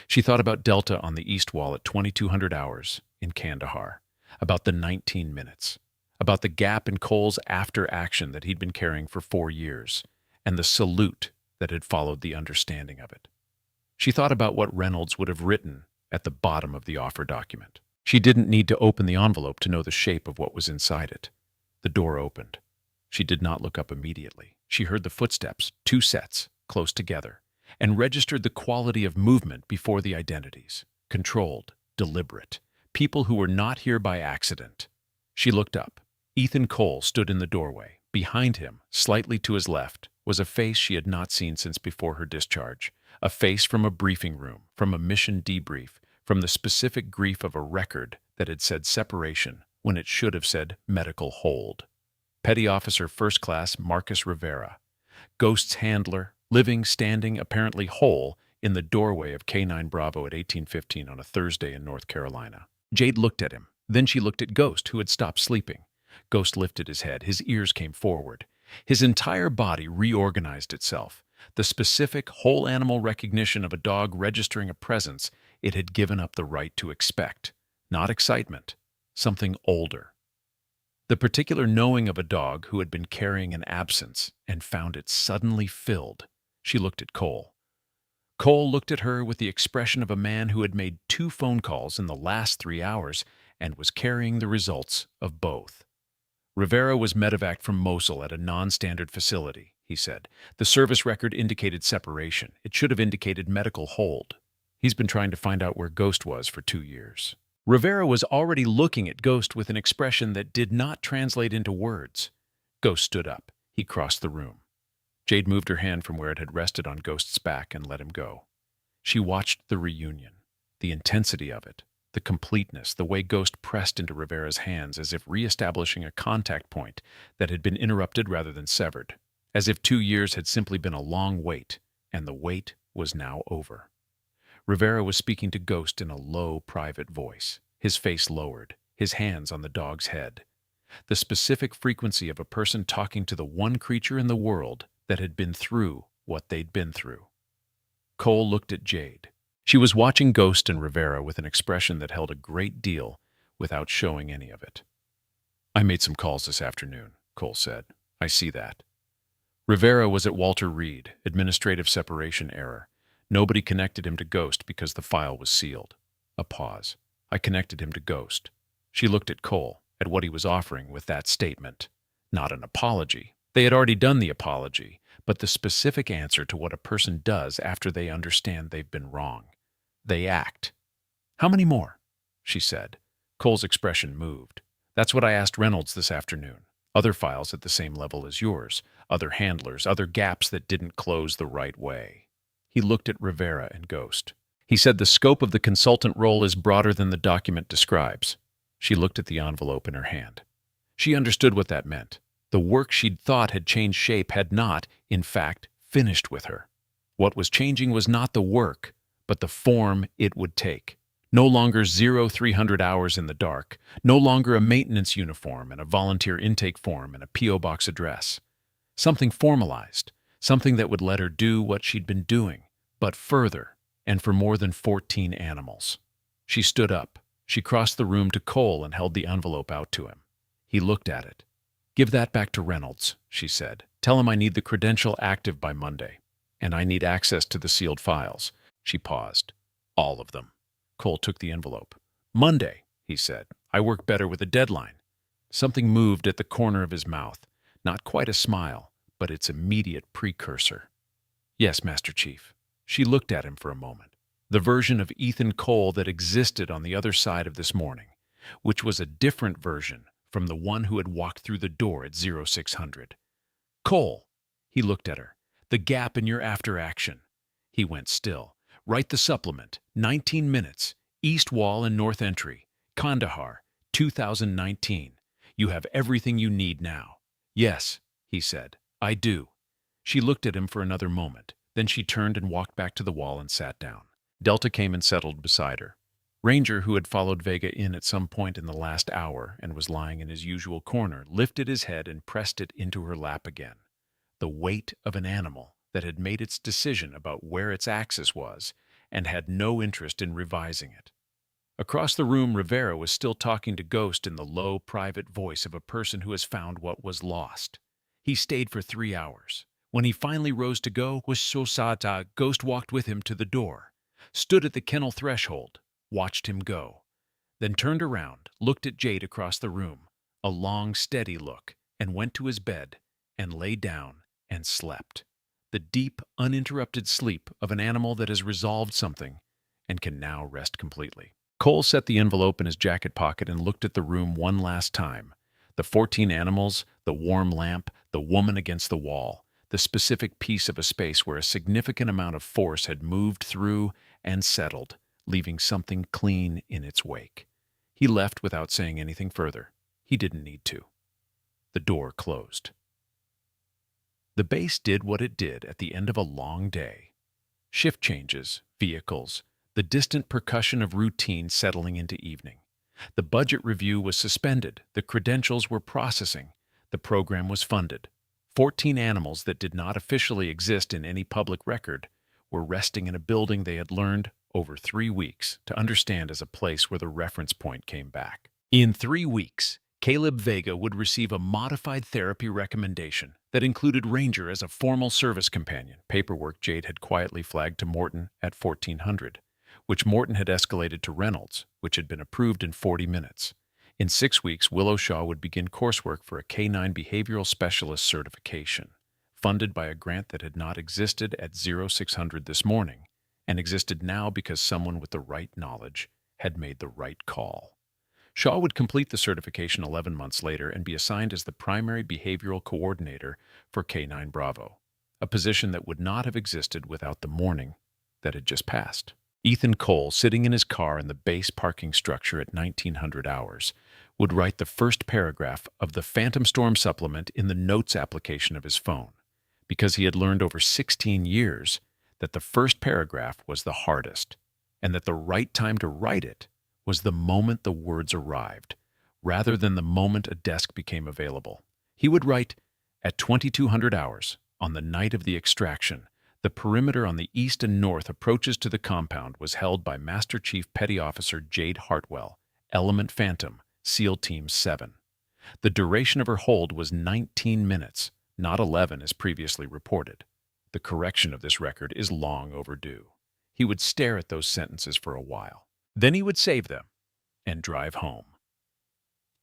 She thought about Delta on the east wall at 2200 hours in Kandahar, about the 19 minutes, about the gap in Cole's after-action that he'd been carrying for 4 years, and the salute that had followed the understanding of it. She thought about what Reynolds would have written at the bottom of the offer document. She didn't need to open the envelope to know the shape of what was inside it. The door opened. She did not look up immediately. She heard the footsteps, 2 sets, close together, and registered the quality of movement before the identities. Controlled, deliberate, people who were not here by accident. She looked up. Ethan Cole stood in the doorway. Behind him, slightly to his left, was a face she had not seen since before her discharge. A face from a briefing room, from a mission debrief, from the specific grief of a record that had said separation when it should have said medical hold. Petty Officer First Class Marcus Rivera, Ghost's handler, living, standing, apparently whole, in the doorway of K9 Bravo at 1815 on a Thursday in North Carolina. Jade looked at him. Then she looked at Ghost, who had stopped sleeping. Ghost lifted his head. His ears came forward. His entire body reorganized itself. The specific, whole animal recognition of a dog registering a presence it had given up the right to expect. Not excitement. Something older. The particular knowing of a dog who had been carrying an absence and found it suddenly filled. She looked at Cole. Cole looked at her with the expression of a man who had made 2 phone calls in the last 3 hours and was carrying the results of both. Rivera was medevaced from Mosul at a non-standard facility, he said. The service record indicated separation. It should have indicated medical hold. He's been trying to find out where Ghost was for 2 years. Rivera was already looking at Ghost with an expression that did not translate into words. Ghost stood up. He crossed the room. Jade moved her hand from where it had rested on Ghost's back and let him go. She watched the reunion, the intensity of it, the completeness, the way Ghost pressed into Rivera's hands as if reestablishing a contact point that had been interrupted rather than severed, as if 2 years had simply been a long wait, and the wait was now over. Rivera was speaking to Ghost in a low, private voice, his face lowered, his hands on the dog's head. The specific frequency of a person talking to the one creature in the world that had been through what they'd been through. Cole looked at Jade. She was watching Ghost and Rivera with an expression that held a great deal without showing any of it. "I made some calls this afternoon," Cole said. "I see that." Rivera was at Walter Reed, administrative separation error. Nobody connected him to Ghost because the file was sealed. A pause. "I connected him to Ghost." She looked at Cole, at what he was offering with that statement. Not an apology. They had already done the apology, but the specific answer to what a person does after they understand they've been wrong. They act. "How many more?" she said. Cole's expression moved. "That's what I asked Reynolds this afternoon. Other files at the same level as yours, other handlers, other gaps that didn't close the right way." He looked at Rivera and Ghost. He said the scope of the consultant role is broader than the document describes. She looked at the envelope in her hand. She understood what that meant. The work she'd thought had changed shape had not, in fact, finished with her. What was changing was not the work, but the form it would take. No longer 300 hours in the dark, no longer a maintenance uniform and a volunteer intake form and a P.O. box address. Something formalized, something that would let her do what she'd been doing, but further, and for more than 14 animals. She stood up. She crossed the room to Cole and held the envelope out to him. He looked at it. "Give that back to Reynolds," she said. "Tell him I need the credential active by Monday, and I need access to the sealed files." She paused. "All of them." Cole took the envelope. "Monday," he said. "I work better with a deadline." Something moved at the corner of his mouth. Not quite a smile, but its immediate precursor. "Yes, Master Chief." She looked at him for a moment. The version of Ethan Cole that existed on the other side of this morning, which was a different version from the one who had walked through the door at 0600. "Cole," he looked at her, "the gap in your after-action." He went still. "Write the supplement, 19 minutes, East Wall and North Entry, Kandahar, 2019. You have everything you need now." "Yes," he said, "I do." She looked at him for another moment. Then she turned and walked back to the wall and sat down. Delta came and settled beside her. Ranger, who had followed Vega in at some point in the last hour and was lying in his usual corner, lifted his head and pressed it into her lap again. The weight of an animal that had made its decision about where its axis was and had no interest in revising it. Across the room, Rivera was still talking to Ghost in the low, private voice of a person who has found what was lost. He stayed for 3 hours. When he finally rose to go, Sosata, Ghost walked with him to the door, stood at the kennel threshold, watched him go, then turned around, looked at Jade across the room, a long, steady look, and went to his bed and lay down and slept. The deep, uninterrupted sleep of an animal that has resolved something and can now rest completely. Cole set the envelope in his jacket pocket and looked at the room one last time. The 14 animals, the warm lamp, the woman against the wall, the specific piece of a space where a significant amount of force had moved through and settled, leaving something clean in its wake. He left without saying anything further. He didn't need to. The door closed. The base did what it did at the end of a long day. Shift changes, vehicles, the distant percussion of routine settling into evening. The budget review was suspended, the credentials were processing, the program was funded. 14 animals that did not officially exist in any public record were resting in a building they had learned over 3 weeks to understand as a place where the reference point came back. In 3 weeks, Caleb Vega would receive a modified therapy recommendation that included Ranger as a formal service companion, paperwork Jade had quietly flagged to Morton at 1400, which Morton had escalated to Reynolds, which had been approved in 40 minutes. In 6 weeks, Willow Shaw would begin coursework for a K-9 behavioral specialist certification, funded by a grant that had not existed at 0600 this morning, and existed now because someone with the right knowledge had made the right call. Shaw would complete the certification 11 months later and be assigned as the primary behavioral coordinator for K-9 Bravo, a position that would not have existed without the morning that had just passed. Ethan Cole, sitting in his car in the base parking structure at 1900 hours, would write the first paragraph of the Phantom Storm supplement in the notes application of his phone, because he had learned over 16 years that the first paragraph was the hardest, and that the right time to write it was the moment the words arrived, rather than the moment a desk became available. He would write, "At 2200 hours, on the night of the extraction, the perimeter on the east and north approaches to the compound was held by Master Chief Petty Officer Jade Hartwell, Element Phantom, SEAL Team 7. The duration of her hold was 19 minutes, not 11 as previously reported. The correction of this record is long overdue." He would stare at those sentences for a while. Then he would save them and drive home.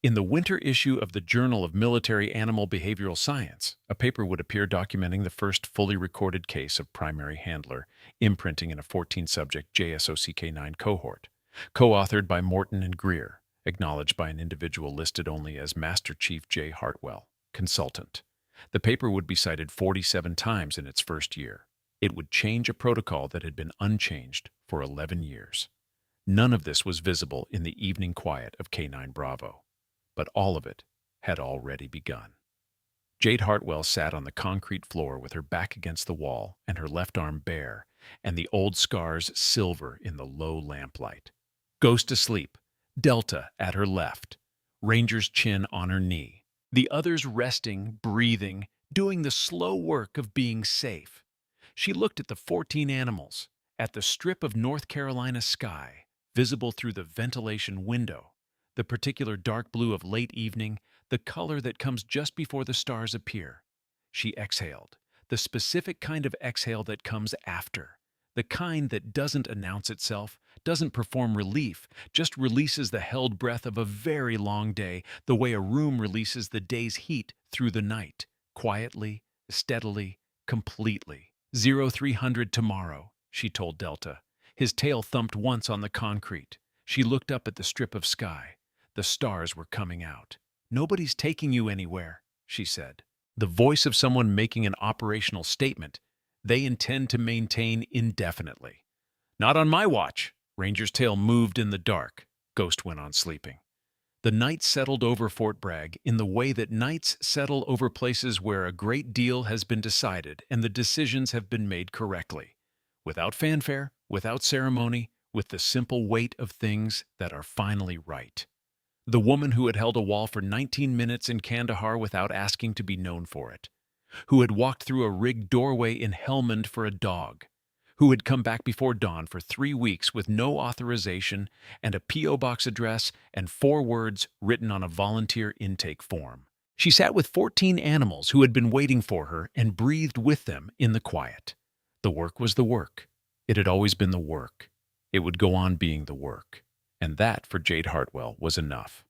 In the winter issue of the Journal of Military Animal Behavioral Science, a paper would appear documenting the first fully recorded case of primary handler imprinting in a 14-subject JSOCK9 cohort, co-authored by Morton and Greer, acknowledged by an individual listed only as Master Chief J. Hartwell, consultant. The paper would be cited 47 times in its first year. It would change a protocol that had been unchanged for 11 years. None of this was visible in the evening quiet of K-9 Bravo, but all of it had already begun. Jade Hartwell sat on the concrete floor with her back against the wall and her left arm bare, and the old scars silver in the low lamplight. Ghost asleep, Delta at her left, Ranger's chin on her knee. The others resting, breathing, doing the slow work of being safe. She looked at the 14 animals, at the strip of North Carolina sky, visible through the ventilation window, the particular dark blue of late evening, the color that comes just before the stars appear. She exhaled, the specific kind of exhale that comes after, the kind that doesn't announce itself, doesn't perform relief, just releases the held breath of a very long day, the way a room releases the day's heat through the night, quietly, steadily, completely. 0300 tomorrow, she told Delta. His tail thumped once on the concrete. She looked up at the strip of sky. The stars were coming out. Nobody's taking you anywhere, she said. The voice of someone making an operational statement they intend to maintain indefinitely. Not on my watch. Ranger's tail moved in the dark. Ghost went on sleeping. The night settled over Fort Bragg in the way that nights settle over places where a great deal has been decided and the decisions have been made correctly. Without fanfare, without ceremony, with the simple weight of things that are finally right. The woman who had held a wall for 19 minutes in Kandahar without asking to be known for it. Who had walked through a rigged doorway in Helmand for a dog. Who had come back before dawn for 3 weeks with no authorization and a P.O. box address and 4 words written on a volunteer intake form. She sat with 14 animals who had been waiting for her and breathed with them in the quiet. The work was the work. It had always been the work. It would go on being the work. And that, for Jade Hartwell, was enough.